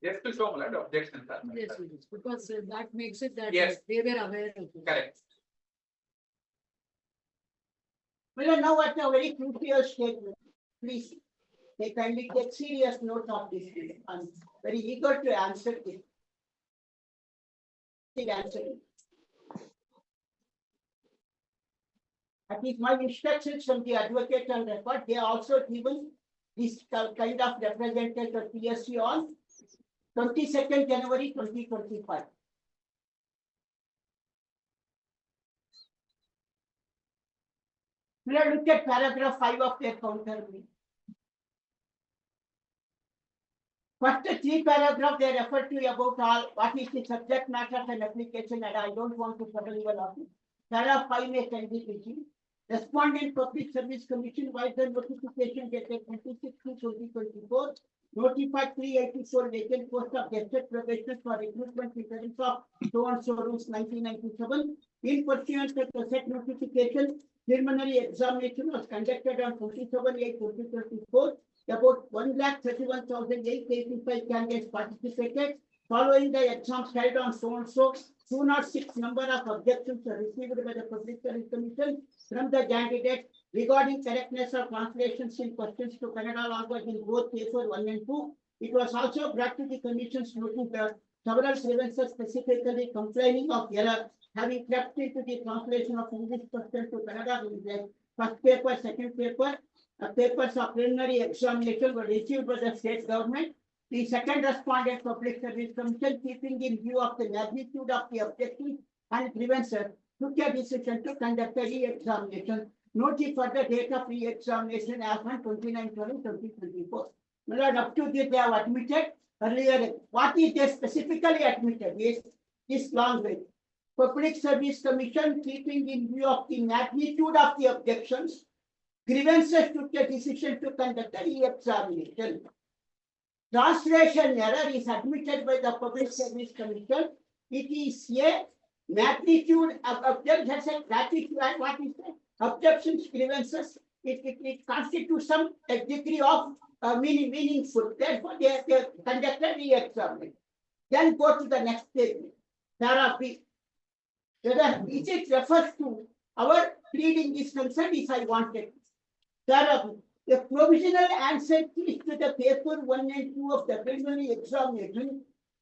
Just to show that objections are made. Yes, it is, because that makes it that Yes. they were aware of it. Correct. Well, now at a very crucial statement, please, they kindly take serious note of this. I'm very eager to answer it. Answer it. That is my instructions from the advocate on record. They are also given this kind of representative of PSC on 22nd January 2025. Let us look at paragraph 5 of their counter. First three paragraph they refer to about all what is the subject matter and application, and I don't want to cover even of it. Paragraph 5 may can be written. Respondent Public Service Commission by the notification dated 26/2/2024 notified 384 vacant post of guested probation for recruitment in terms of so and so rules 1997. In pursuance of the said notification, preliminary examination was conducted on 27/8/2024. About 1,31,885 candidates participated. Following the exams held on so and so, 206 number of objections were received by the Public Service Commission from the candidates regarding correctness of translations in questions to Kannada language in both paper 1 and 2. It was also brought to the Commission's notice that several grievances specifically complaining of error having crept into the translation of English questions to Kannada language. First paper, second paper, papers of preliminary examination were received by the state government. The second respondent Public Service Commission, keeping in view of the magnitude of the objections and grievances, took a decision to conduct a re-examination. Notice for the date of re-examination as on 29/12/2024. My lord, up to this they have admitted earlier. What is they specifically admitted is this language. Public Service Commission, keeping in view of the magnitude of the objections, grievances, took a decision to conduct a re-examination. Translation error is admitted by the Public Service Commission. It is a magnitude of objections and gratitude and what is that? Objections, grievances, it constitutes some degree of meaningful. Therefore, they conducted re-examination. Then go to the next statement. Paragraph B. Whether it refers to our pleading is concerned, if I wanted. Paragraph B. The provisional answer keys to the paper 1 and 2 of the preliminary examination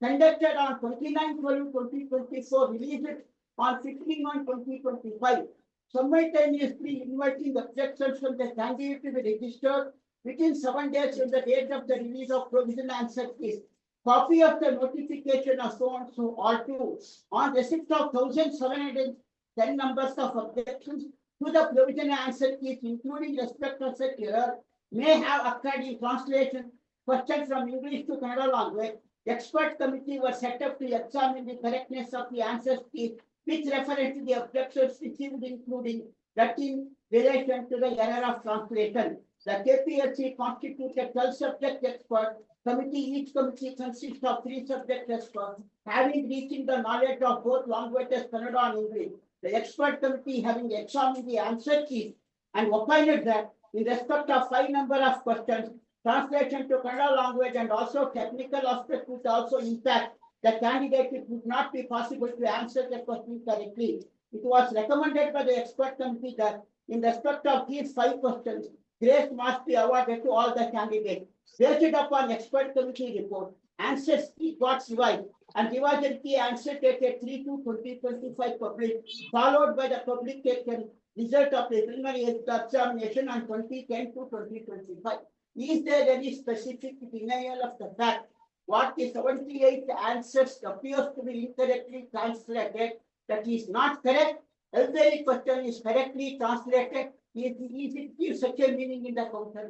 conducted on 29/12/2024, released on 15/1/2025, simultaneously inviting objections from the candidate to be registered within 7 days from the date of the release of provisional answer keys. Copy of the notification of so and so or two on receipt of 1,710 numbers of objections to the provisional answer keys, including respect of such error, may have occurred in translation, questions from English to Kannada language. Expert committee was set up to examine the correctness of the answers keys, which refer to the objections received, including that in relation to the error of translation. The KPLC constituted 12 subject expert committee. Each committee consists of 3 subject experts, having reaching the knowledge of both languages, Kannada and English. The expert committee having examined the answer keys and opined that in respect of 5 number of questions, translation to Kannada language and also technical aspects would also impact the candidate. It would not be possible to answer the question correctly. It was recommended by the expert committee that in respect of these 5 questions, grace must be awarded to all the candidates. Based upon expert committee report, answers got revised and revised key answer dated 3/2/2025 published, followed by the publication result of the preliminary examination on 2010-2025. Is there any specific denial of the fact what the 78 answers appears to be incorrectly translated? That is not correct. Every question is correctly translated. Is it give such a meaning in the counter?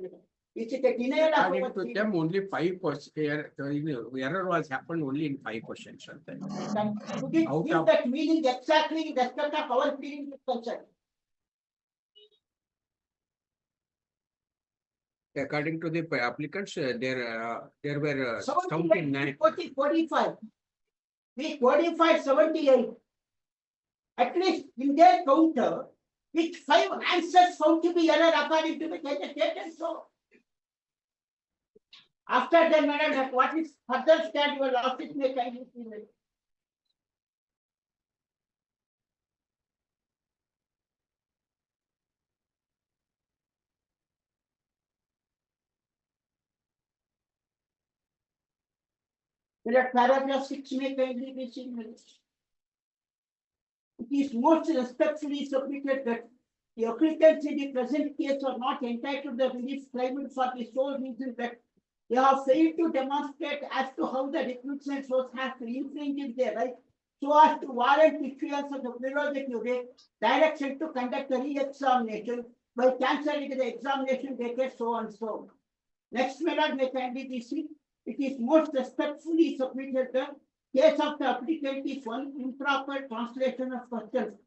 Is it a denial of According our to them, only 5%, error was happened only in 5%. Could it Out give of- that meaning exactly in respect of our feeling is concerned? According to the applicants, there were 79, 79. 45. We qualified 78. At least in their counter, which 5 answers found to be error according to the statement. So after that, madam, that what is further stand your office may kindly see me. That paragraph 6 may kindly be seen. It is most respectfully submitted that the applicants in the present case are not entitled to the relief claimant for the sole reason that they have failed to demonstrate as to how the recruitment source has infringed their right so as to warrant issuance of the prerogative rate direction to conduct a re-examination by cancelling the examination dated so and so. Next, madam, may kindly be seen. It is most respectfully submitted that case of the applicant is one improper translation of questions.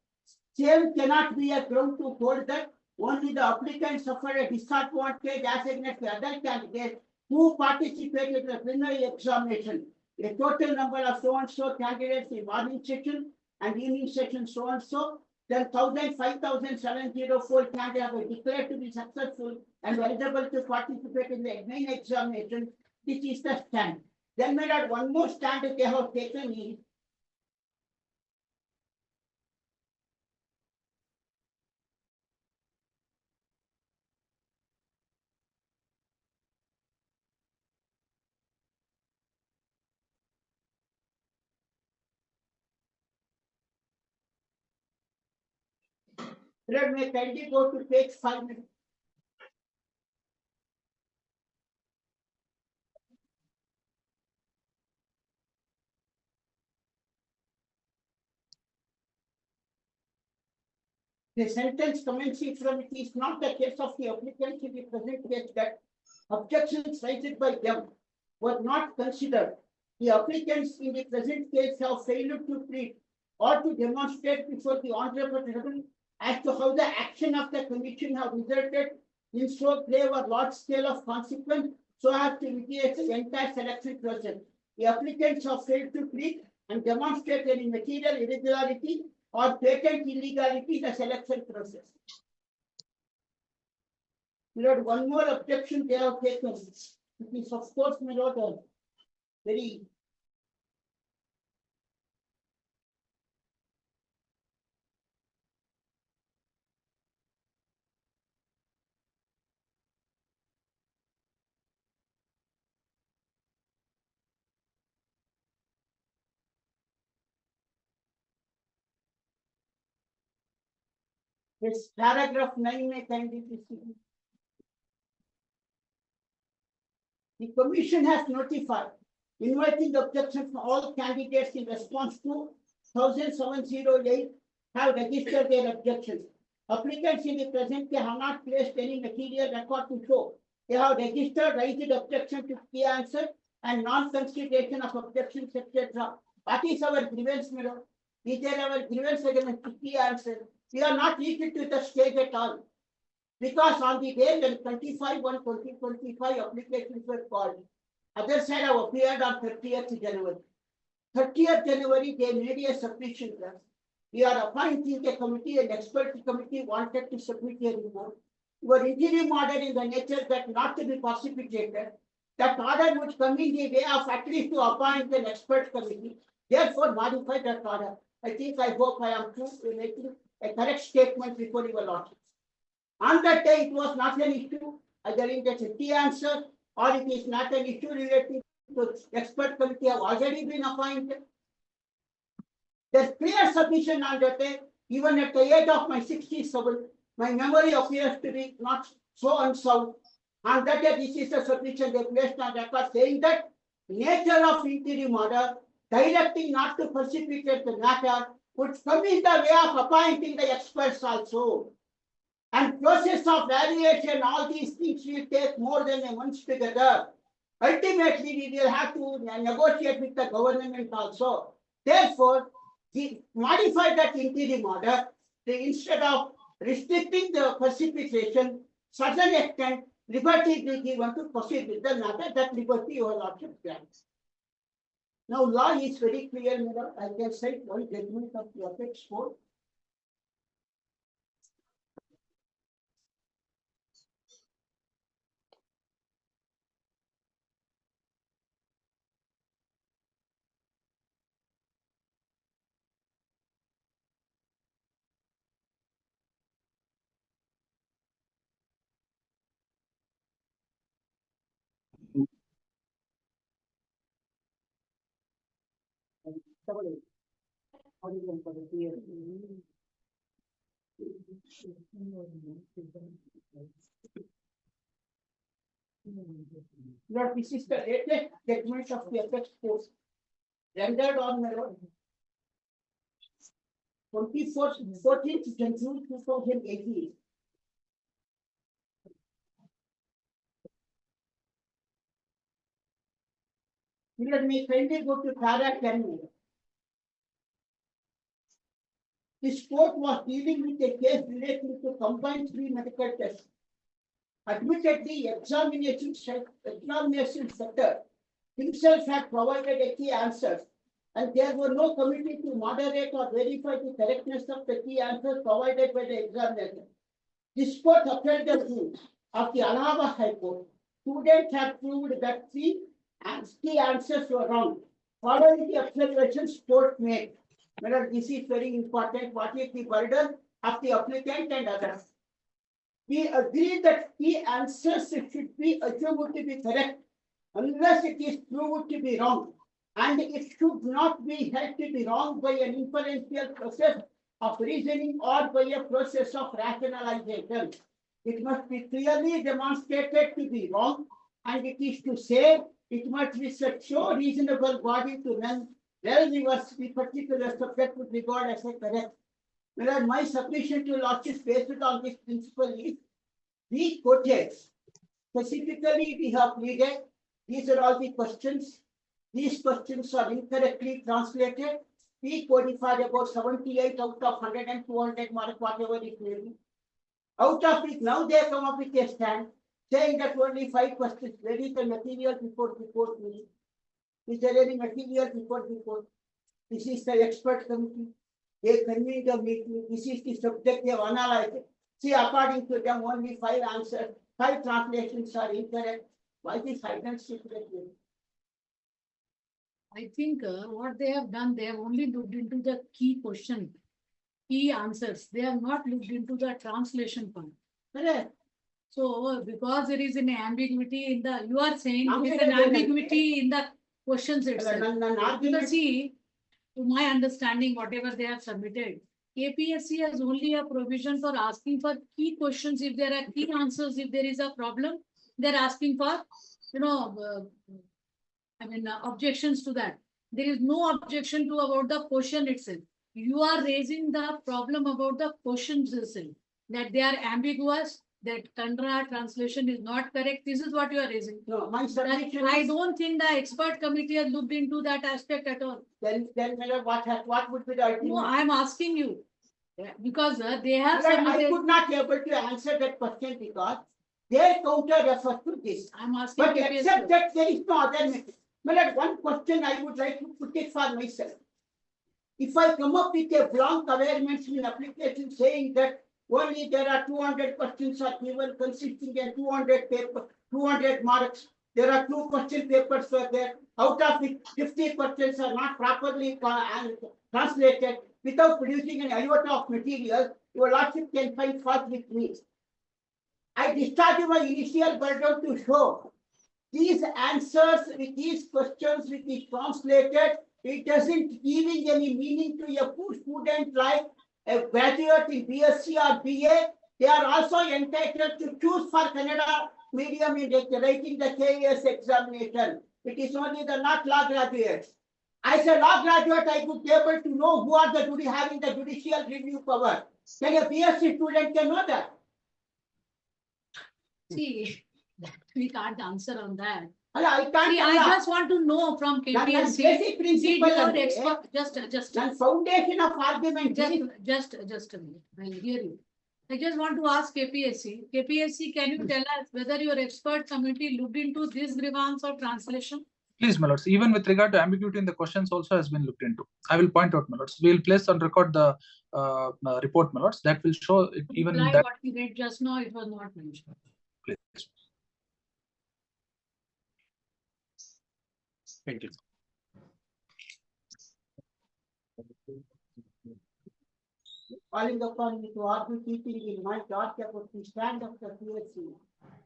Same cannot be a ground to hold that only the applicant suffered a disadvantage as against the other candidates who participated in the preliminary examination. A total number of so and so candidates in morning section and evening section so and so, then 5,704 candidates were declared to be successful and eligible to participate in the main examination. This is the stand. Then, my lord, one more stand that they have taken is let me kindly go to page 5. The sentence commencing from it is not the case of the applicant in the present case that objections raised by them were not considered. The applicants in the present case have failed to plead or to demonstrate before the honorable tribunal as to how the action of the commission have resulted in so grave or large scale of consequence so as to mitigate the entire selection process. The applicants have failed to plead and demonstrate any material irregularity or patent illegality in the selection process. My lord, one more objection they have taken. It is of course, my lord, very this paragraph 9 may kindly be seen. The commission has notified, inviting objection from all candidates in response to 1708 have registered their objections. Applicants in the present case have not placed any material record to show they have registered, raised objection to key answer and non-consideration of objections, etc. What is our grievance, madam? Is there our grievance against the key answer? We are not reached to the stage at all. Because on the day when 25/1/2025 applications were called, other side have appeared on 30th January. 30th January, they made a submission. We are appointing a committee, an expert committee wanted to submit a report. Your interim order in the nature that not to be precipitated, that order would come in the way of at least to appoint an expert committee, therefore modify that order. I hope I am true in making a correct statement before your lordship. On that day, it was not an issue, either in the key answer or it is not an issue related to expert committee have already been appointed. There's clear submission on that day, even at the age of my 67, my memory appears to be not so unsound. On that day, this is the submission they placed on record saying that nature of interim order, directing not to precipitate the matter, would come in the way of appointing the experts also. And process of valuation, all these things will take more than a month together. Ultimately, we will have to negotiate with the government also. Therefore, we modify that interim order, instead of restricting the precipitation, certain extent, liberty is given to proceed with the matter, that liberty your lordship grants. Now, law is very clear, madam. I can cite one judgment of the apex court. Lord, this is the latest judgment of the apex court rendered on the 14th January 2018. Let me kindly go to para 10. This court was dealing with a case relating to combined free medical tests. Admittedly, examination sector himself had provided a key answers, and there were no committee to moderate or verify the correctness of the key answers provided by the examiner. This court upheld the rules of the Allahabad High Court. Students had proved that key answers were wrong. Following the observations court made. Madam, this is very important. What is the burden of the applicant and others? We agree that key answers should be assumed to be correct unless it is proved to be wrong. And it should not be held to be wrong by an inferential process of reasoning or by a process of rationalization. It must be clearly demonstrated to be wrong, and it is to say it must be such so reasonable body to run well reverse the particular subject with regard as a correct. Whereas my submission to lordship based on this principle is these quotes. Specifically, we have pleaded, these are all the questions. These questions are incorrectly translated. We codified about 78 out of 100 and 200 mark, whatever it may be. Out of it, now they come up with a stand saying that only 5 questions. Where is the material before the court meeting? Is there any material before the court? This is the expert committee. They convened the meeting. This is the subjective analysis. See, according to them, only 5 answers, 5 translations are incorrect. Why this hidden secret? I think what they have done, they have only looked into the key question, key answers. They have not looked into the translation part. Correct. So because there is an ambiguity in the, you are saying there is an ambiguity in the questions itself. Because see, to my understanding, whatever they have submitted, KPSC has only a provision for asking for key questions. If there are key answers, if there is a problem, they're asking for, objections to that. There is no objection to about the question itself. You are raising the problem about the questions itself. that they are ambiguous, that Kannada translation is not correct. This is what you are raising. No, my That submission I is, don't think the expert committee has looked into that aspect at all. then Miller, what would be the ultimate? No, I'm asking you. Yeah, because they have Miller, I submitted, could not able to answer that question because their counter refers to this. I'm asking But KPSC. except that there is no other method. Miller, one question I would like to put it for myself. If I come up with a blank awareness in application saying that only there are 200 questions are given consisting of 200 paper, 200 marks. There are 2 question papers were there. Out of which 50 questions are not properly translated without producing an iota of material, your lordship can find fault with me. I discharge my initial burden to show these answers with these questions which is translated, it doesn't giving any meaning to a poor student like a graduate in BSc or BA. They are also entitled to choose for Kannada medium in writing the KAS examination. It is only the not law graduates. As a law graduate, I could be able to know who are the having the judicial review power. Can a BSc student can know that? See, we can't answer on that. I can't. See, I just want to know from KPSC. Basic Did principle your ಅಂದ್ರೆ, expert, just. ನನ್ನ foundation of argument is Just a minute, I'll hear you. I just want to ask KPSC. KPSC, can you tell us whether your expert committee looked into this grievance or translation? Please, my lords, even with regard to ambiguity in the questions also has been looked into. I will point out, my lords. We will place on record the report, my lords. That will show it even in Reply that. what we read just now, it was not mentioned. Please. Thank you. calling upon me to argue keeping in mind God about the stand of the PSC.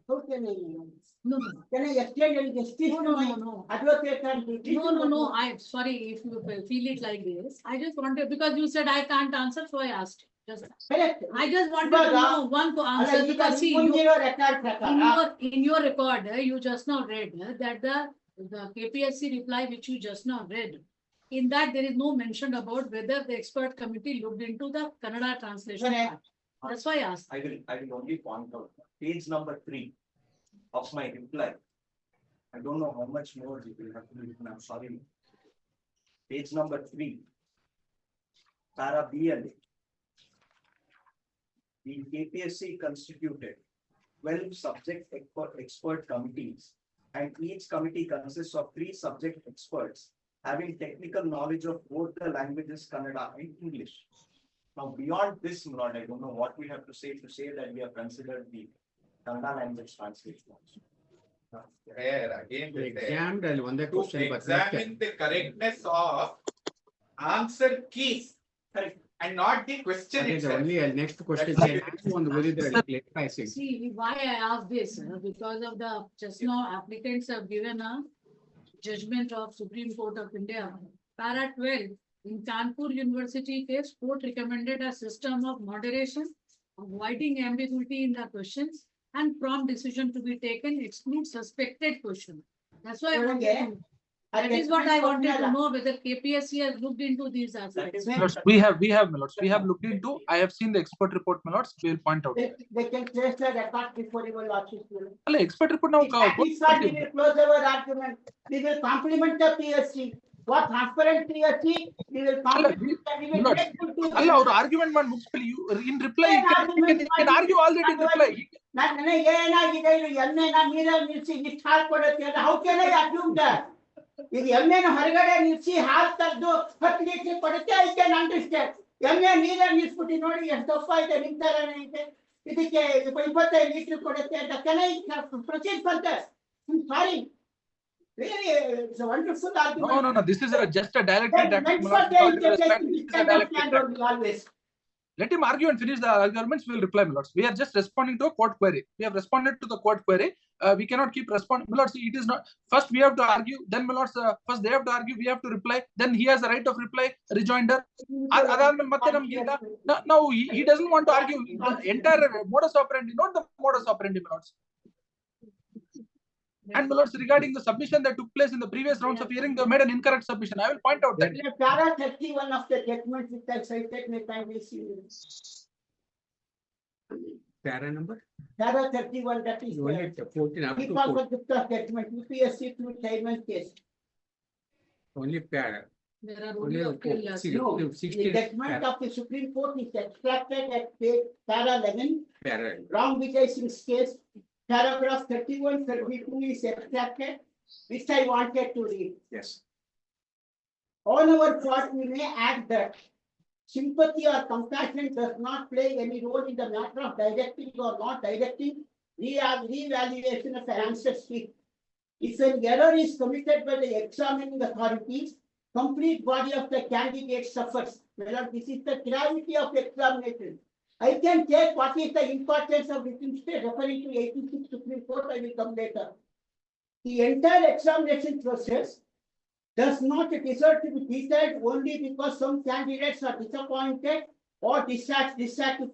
How can I know? No, Can I extend any justice no, to no, my no, no. advocate and to No, I'm sorry if you feel it like this. I just wanted, because you said I can't answer, so I asked. Just, Correct. I just wanted to know one answer because see, you, record in your record, you just now read that the KPSC reply which you just now read, in that there is no mention about whether the expert committee looked into the Kannada translation Correct. part. That's why I asked. I will only point out page number 3 of my reply. I don't know how much more you will have to do, I'm sorry. Page number 3. Para BL. The KPSC constituted 12 subject expert committees, and each committee consists of 3 subject experts having technical knowledge of both the languages Kannada and English. Now, beyond this, Lord, I don't know what we have to say that we have considered the Kannada language translation. Here again, The with the- exam, I'll one the to question, but not examine the correctness of answer keys and not the question again, the itself. only next question. That's I have one with the classic. See, why I asked this, because of the, just now applicants have given a judgment of Supreme Court of India. Para 12, in Kanpur University case, court recommended a system of moderation, avoiding ambiguity in the questions, and prompt decision to be taken exclude suspected question. That's why I wanted to- that is what I wanted to know, whether KPSC has looked into these aspects. My lords, we have, my lords, we have looked into. I have seen the expert report, my lords. We will point out. They can trace the record before your lordship. Well, expert report now. We will close our argument. We will compliment the PSC. What transparent PSC, we will compliment. We will Lord, make good to- Allah, our argument man ಮುಗಿಸ್ಕೊಳ್ಳಿ. You in reply, you can argue all that in reply. ನನಗೆ ಏನಾಗಿದೆ ಇದು ಎಮ್ಮೆನ ನೀರಲ್ಲಿ ನಿಲ್ಸಿ ಇಷ್ಟು ಹಾಲು ಕೊಡುತ್ತೆ ಅಂತ how can I assume that? ಈಗ ಎಮ್ಮೆನ ಹೊರಗಡೆ ನಿಲ್ಸಿ ಹಾಲು ತೆಗೆದು 10 ಲೀಟರ್ ಕೊಡುತ್ತೆ I can understand. ಎಮ್ಮೆ ನೀರಲ್ಲಿ ನಿಲ್ಸ್ಬಿಟ್ಟು ನೋಡಿ ಎಷ್ಟು ದಪ್ಪ ಇದೆ ನಿಮ್ ತರನೇ ಇದೆ ಇದಕ್ಕೆ 25 ಲೀಟರ್ ಕೊಡುತ್ತೆ ಅಂತ can I proceed further? I'm sorry. Really, it's a wonderful argument. No. This is just a dialectic. Meant for the interpretation, this kind of stand only always. Let him argue and finish the arguments. We will reply, my lords. We are just responding to a court query. We have responded to the court query. We cannot keep responding, my lords. It is not. First we have to argue. Then, my lords, first they have to argue. We have to reply. Then he has the right of reply, rejoinder. Now he doesn't want to argue. The entire modus operandi, not the modus operandi, my lords. And, my lords, regarding the submission that took place in the previous rounds of hearing, they made an incorrect submission. I will point out that. Para 31 of the judgment which I cited, may kindly see. Para number? Para 31, that is. Only 14 up to Deepak 14. Gupta judgment, UPSC through chairman case. Only para. There are Only only appeal laws. No, the 16 judgment para. of the Supreme Court is extracted at page para 11. Para. Ram Vijay Singh's case, paragraph 31, 32 is extracted, which I wanted to read. Yes. On our part, we may add that sympathy or compassion does not play any role in the matter of directing or not directing reevaluation of an answer sheet. If an error is committed by the examining authorities, complete body of the candidate suffers. Well, this is the gravity of examination. I can take what is the importance of written state referring to 86 Supreme Court, I will come later. The entire examination process does not deserve to be detailed only because some candidates are disappointed or dissatisfied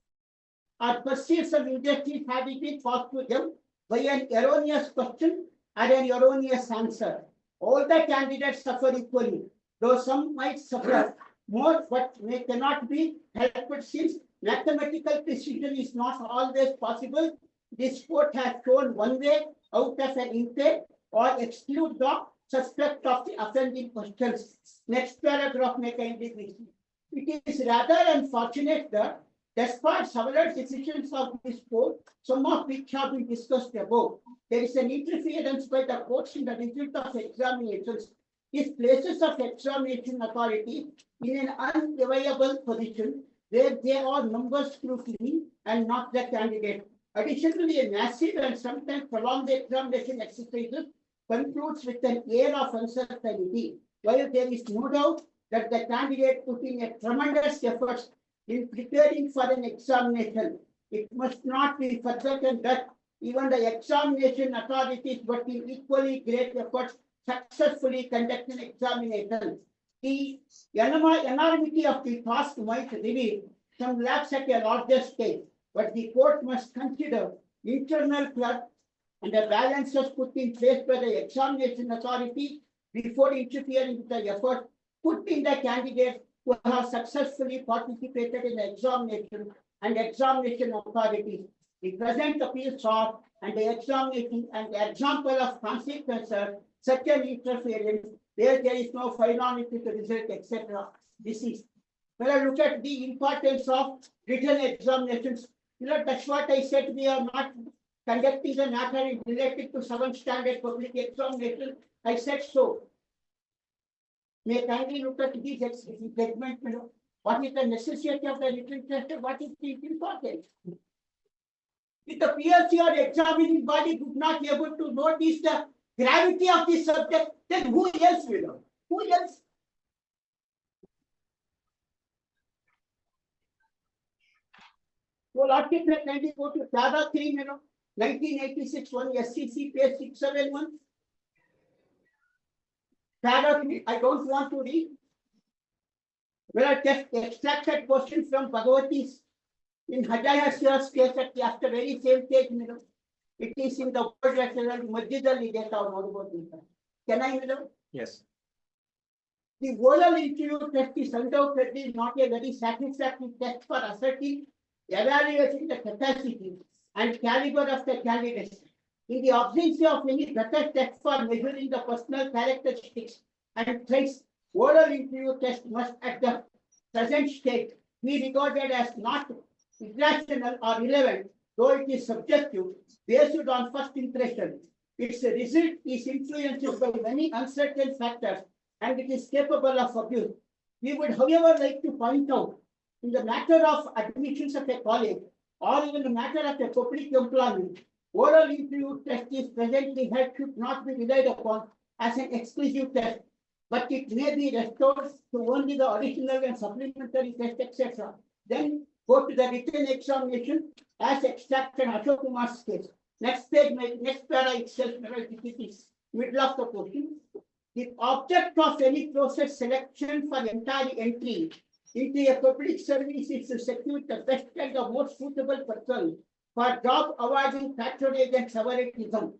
or perceive some injustice having been caused to them by an erroneous question or an erroneous answer. All the candidates suffer equally, though some might suffer more, but they cannot be helped since mathematical precision is not always possible. This court has shown one way out of an intent or exclude the suspect of the offending questions. Next paragraph may kindly please. It is rather unfortunate that despite several decisions of this court, some of which have been discussed above, there is an interference by the courts in the result of examinations. These places of examination authority in an unenviable position where there are numbers scrutiny and not the candidate. Additionally, a massive and sometimes prolonged examination exercises concludes with an air of uncertainty. While there is no doubt that the candidate put in a tremendous effort in preparing for an examination, it must not be forgotten that even the examination authorities put in equally great efforts successfully conduct an examination. The enormity of the task might reveal some lapse at a larger scale, but the court must consider internal clerk and the balances put in place by the examination authority before interfering with the effort put in the candidates who have successfully participated in the examination and examination authorities. The present appeals are and the examination and the example of consequence are such an interference where there is no finality to result, etc. This is when I look at the importance of written examinations. That's what I said. We are not conducting the matter related to 7th standard public examination. I said so. May kindly look at these segment. What is the necessity of the written test? What is the importance? If the PLC or examining body would not be able to notice the gravity of the subject, then who else will know? Who else? So article 94 to Tada 3, 1986 one SCC page 671. Tada 3, I don't want to read. Well, I just extracted question from Bhagavati's in Hajayasya's case after very same page, it is in the word reference Majidali data or Can I know? Yes. The oral interview test is undoubtedly not a very satisfactory test for asserting, evaluating the capacity and caliber of the candidates. In the absence of any better test for measuring the personal characteristics and traits, oral interview test must at the present state be regarded as not irrational or irrelevant, though it is subjective, based on first impression. Its result is influenced by many uncertain factors and it is capable of abuse. We would, however, like to point out in the matter of admissions of a college or even the matter of a public employment, oral interview test is presently held should not be relied upon as an exclusive test, but it may be restored to only the additional and supplementary test, etc. Then go to the written examination as extracted in Ashok Kumar's case. Next page, next para itself, middle of the question. The object of any process selection for entire entry into a public service is to secure the best and the most suitable person for job awarding patronage and favoritism.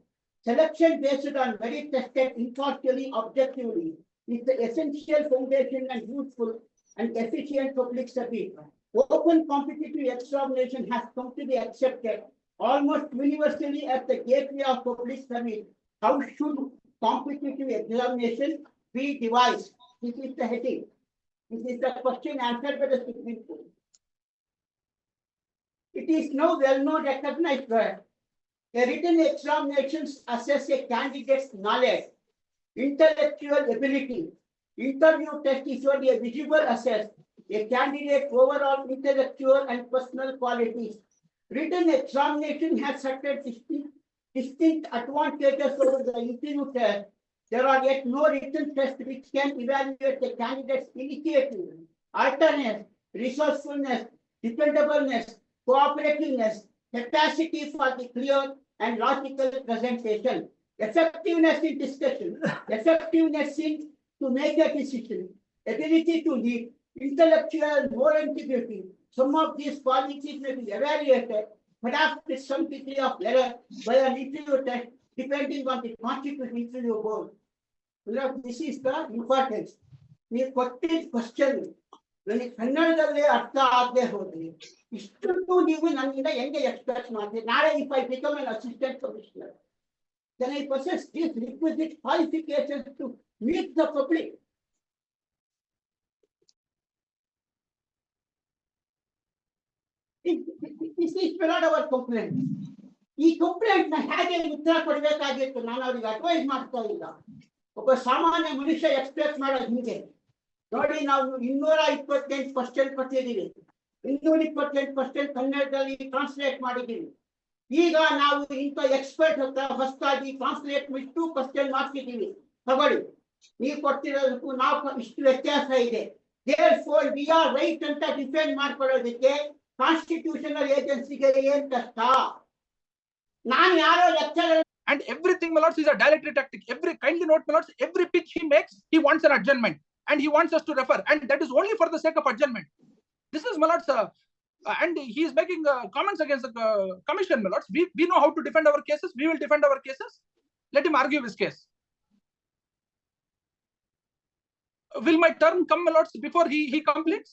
Selection based on merit tested impartially, objectively is the essential foundation and useful and efficient public service. Open competitive examination has come to be accepted almost universally as the gateway of public service. How should competitive examination be devised? This is the heading. This is the question answered by the Supreme Court. It is now well known, recognized that a written examinations assess a candidate's knowledge, intellectual ability. Interview test is only a visual assess a candidate's overall intellectual and personal qualities. Written examination has certain distinct advantages over the interview test. There are yet no written tests which can evaluate the candidate's initiative, alertness, resourcefulness, dependableness, cooperativeness, capacity for the clear and logical presentation, effectiveness in discussion, effectiveness in to make a decision, ability to lead, intellectual, moral integrity. Some of these qualities may be evaluated, perhaps with some degree of error by an interview test, depending on the constituted interview board. This is the importance. We put this question when it's ಕನ್ನಡದಲ್ಲೇ ಅರ್ಥ ಆಗದೆ ಹೋದ್ರೆ ಇಷ್ಟೊಂದು ನೀವು ನನ್ನಿಂದ ಹೆಂಗೆ expect ಮಾಡ್ತೀರಿ? ನಾಳೆ if I become an assistant commissioner, then I possess these requisite qualifications to meet the public. This is not our complaint. ಈ ಕಂಪ್ಲೇಂಟ್ ನ ಹೇಗೆ ಉತ್ತರ ಕೊಡಬೇಕಾಗಿತ್ತು ನಾನು ಅವ್ರಿಗೆ ಅಡ್ವೈಸ್ ಮಾಡ್ತಾ ಇಲ್ಲ. ಒಬ್ಬ ಸಾಮಾನ್ಯ ಮನುಷ್ಯ ಎಕ್ಸ್ಪೆಕ್ಟ್ ಮಾಡೋದು ಹಿಂಗೆ ನೋಡಿ, ನಾವು 228 ಕ್ವಶನ್ ಕೊಟ್ಟಿದ್ದೀವಿ, 228 ಕ್ವಶನ್ ಕನ್ನಡದಲ್ಲಿ ಟ್ರಾನ್ಸ್ಲೇಟ್ ಮಾಡಿದ್ದೀವಿ. ಈಗ ನಾವು ಇಂಥ ಎಕ್ಸ್ಪರ್ಟ್ ಹತ್ರ ಹೊಸದಾಗಿ ಟ್ರಾನ್ಸ್ಲೇಟ್ ಬಿಟ್ಟು ಕ್ವಶನ್ ಮಾಡ್ತಿದ್ದೀವಿ. ತಗೊಳ್ಳಿ, ನೀವು ಕೊಡ್ತಿರೋದಕ್ಕೂ ನಾವು ಇಷ್ಟು ವ್ಯತ್ಯಾಸ ಇದೆ. Therefore we are right ಅಂತ ಡಿಫೆಂಡ್ ಮಾಡ್ಕೊಳ್ಳೋದಕ್ಕೆ ಕಾನ್ಸ್ಟಿಟ್ಯೂಷನಲ್ ಏಜೆನ್ಸಿಗೆ ಏನ್ ಕಷ್ಟ? ನಾನು ಯಾರೋ lecturer. And everything, my lords, is a dilatory tactic. Every, kindly note, my lords, every pitch he makes, he wants an adjournment and he wants us to refer, and that is only for the sake of adjournment. This is, my lords, and he is making comments against the commission, my lords. We know how to defend our cases. We will defend our cases. Let him argue his case. Will my turn come, my lords, before he completes?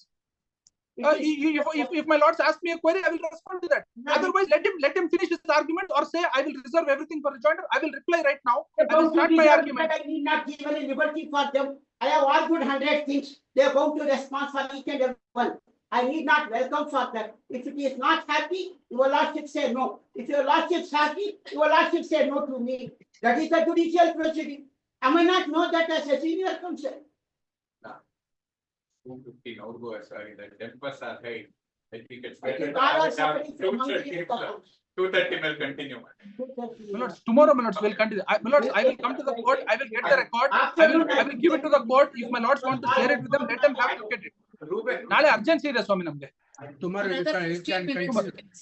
If my lords ask me a query, I will respond to that. Otherwise, let him finish his argument, or say I will reserve everything for rejoinder. I will reply right now. I will start my argument. I need not give any liberty for them. I have argued 100 things. They are going to respond for each and every one. I need not welcome for that. If it is not happy, your lordship say no. If your lordship is happy, your lordship say no to me. That is a judicial proceeding. I may not know that as a senior counsel. 215 ಅವ್ರಿಗೂ sorry that tempers are high. I think it's I better. think all are suffering from hungry 230 will continue. My lords, tomorrow, my lords, will continue. My lords, I will come to the court. I will get the record. I will give it to the court. If my lords want to share it with them, let them have a look at it. ನಾಳೆ urgency ಇದೆ ಸ್ವಾಮಿ ನಮ್ಗೆ. Tomorrow you Another can 15 continue. minutes.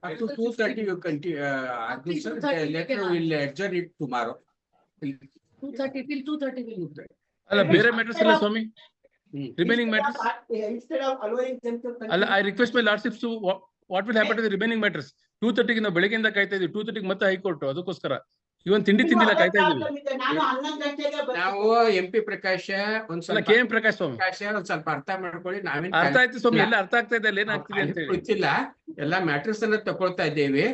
Up to 2:30 you continue. Sir, the letter will adjourn it tomorrow. 2:30 till 2:30 will be. ಅಲ್ಲ ಬೇರೆ matters ಇಲ್ಲ ಸ್ವಾಮಿ, remaining matters Instead of allowing them to ಅಲ್ಲ. I request my lordships to what will happen to the remaining matters. 2:30 ನಾವು ಬೆಳಗ್ಗೆಯಿಂದ ಕಾಯ್ತಾ ಇದೀವಿ. 2:30 ಮತ್ತೆ ಹೈಕೋರ್ಟ್, ಅದಕ್ಕೋಸ್ಕರ ಇವನ್ ತಿಂಡಿ ತಿಂದಿಲ್ಲ, ಕಾಯ್ತಾ ಇದೀವಿ. ನಾನು 11 ಗಂಟೆಗೆ ನಾವು MP ಪ್ರಕಾಶ್ ಒಂದ್ ಅಲ್ಲ, ಸ್ವಲ್ಪ KM ಪ್ರಕಾಶ್ ಸ್ವಾಮಿ ಒಂದ್ ಸ್ವಲ್ಪ ಅರ್ಥ ಮಾಡ್ಕೊಳ್ಳಿ. ನಾವೇನ್ ಅರ್ಥ ಆಯ್ತು ಸ್ವಾಮಿ, ಎಲ್ಲ ಅರ್ಥ ಆಗ್ತಾ ಇದೆ, ಅಲ್ಲಿ ಏನಾಗ್ತಿದೆ ಅಂತ ಹೇಳಿ. ಗೊತ್ತಿಲ್ಲ, ಎಲ್ಲಾ ಮ್ಯಾಟರ್ಸ್ ಅನ್ನ ತಗೊಳ್ತಾ ಇದ್ದೇವೆ.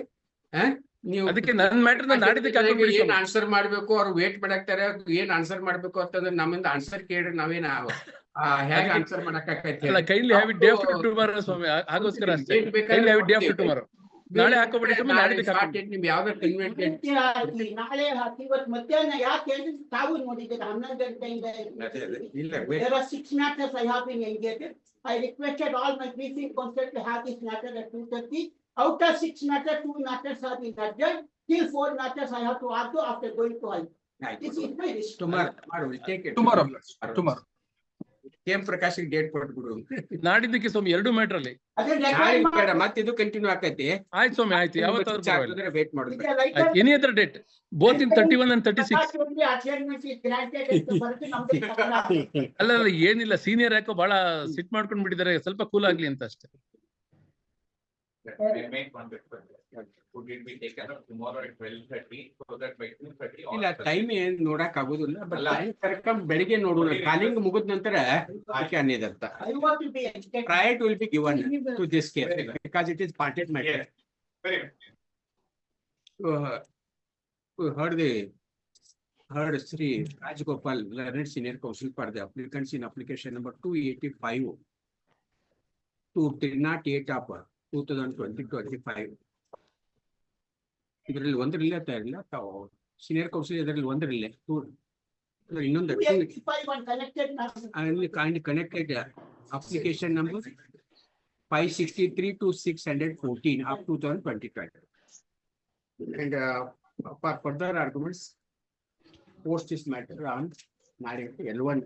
ನೀವು ಅದಕ್ಕೆ ನನ್ನ ಮ್ಯಾಟರ್ ನಾಡಿದ್ದಕ್ಕೆ ಹಾಕೊಂಡ್ಬಿಡಿ ಏನ್ ಸ್ವಾಮಿ. ಆನ್ಸರ್ ಮಾಡ್ಬೇಕು, ಅವ್ರು ವೇಟ್ ಮಾಡಾಕ್ತಾರೆ, ಏನ್ ಆನ್ಸರ್ ಮಾಡ್ಬೇಕು ಅಂತಂದ್ರೆ ನಮ್ಮಿಂದ ಆನ್ಸರ್ ಕೇಳಿ ನಾವೇನ ಹೇಗೆ ಆನ್ಸರ್ ಮಾಡಕ್ಕಾಗತ್ತೆ? ಅಲ್ಲ, kindly have it day after tomorrow ಸ್ವಾಮಿ, ಹಾಗೋಸ್ಕರ ಅಷ್ಟೇ. Kindly have it day after tomorrow. ನಾಳೆ ಹಾಕೋಬೇಡಿ ಸ್ವಾಮಿ, ನಾಡಿದ್ದಕ್ಕೆ ಹಾಕಿ. ನಿಮ್ ಯಾವ್ದಾದ್ರು ಕನ್ವೆಂಟ್ ನಾಳೆ ಇವತ್ತು ಮಧ್ಯಾಹ್ನ ಯಾಕೆ ತಾವು ನೋಡಿದ್ದೀರ 11 ಗಂಟೆಯಿಂದ ಇಲ್ಲ. There are 6 matters I have been engaged. I requested all my briefing counsel to have this matter at 2:30. Out of 6 matters, 2 matters have been adjourned. Till 4 matters I have to argue after going to high. This is my risk. Tomorrow we'll take it. Tomorrow. KM Prakash date ಕೊಟ್ಬಿಡು. ನಾಡಿದ್ದಕ್ಕೆ ಸ್ವಾಮಿ 2 matter ಅಲ್ಲಿ. ಮತ್ತೆ ಇದು continue ಆಕೈತಿ. ಆಯ್ತು ಸ್ವಾಮಿ, ಆಯ್ತು. ಯಾವತ್ತಾದ್ರೂ wait ಮಾಡೋದು. Any other date, both in 31 and 36. ಅಲ್ಲ ಏನಿಲ್ಲ, ಸೀನಿಯರ್ ಯಾಕೋ ಬಹಳ ಸಿಟ್ ಮಾಡ್ಕೊಂಡ್ ಬಿಟ್ಟಿದ್ದಾರೆ, ಸ್ವಲ್ಪ ಕೂಲ್ ಆಗ್ಲಿ ಅಂತ ಅಷ್ಟೇ. I make one request. Could it be taken up tomorrow at 12:30 so that by 2:30? ಇಲ್ಲ ಟೈಮ್ ಏನ್ ನೋಡಕ್ ಆಗೋದಿಲ್ಲ ಬಟ್ ಅಲ್ಲ. ಟೈಮ್ ಕರೆಕ್ಟ್ ಬೆಳಿಗ್ಗೆ ನೋಡೋಣ ಕಾಲಿಂಗ್ ಮುಗಿದ ನಂತರ ಅದಕ್ಕೆ ಅನ್ನೋದರ್ಥ I want to be educated. priority will be given to this case because it is parted matter. Yes. Very We heard Sri Rajgopal, learned senior counsel for the applicants in application number 285 to 308 of 2020-25. ಇದರಲ್ಲಿ ಒಂದರಿಲ್ಲ ತಯಾರಿಲ್ಲ ತಾವು senior council ಇದರಲ್ಲಿ ಒಂದರಿಲ್ಲ ಇನ್ನೊಂದು 285 connected now. and connected application number 563 to 614 of 2025. And for further arguments, post this matter on L1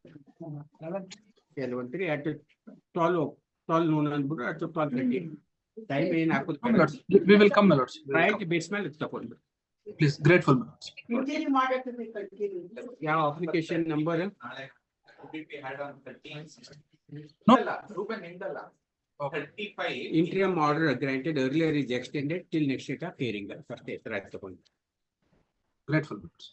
L13 at 12 noon and at 12:30. Time in My lords, we will come, my lords. We will right come. basement it's upon. Please, grateful, my lords. Continue model to be continued. Yeah, application number ನಾಳೆ could it be had on 13th? No. ಅಲ್ಲ, Ruben ಇಂದಲ್ಲ. Okay. 35. interim order granted earlier is extended till next date of hearing. First, Grateful, my lords.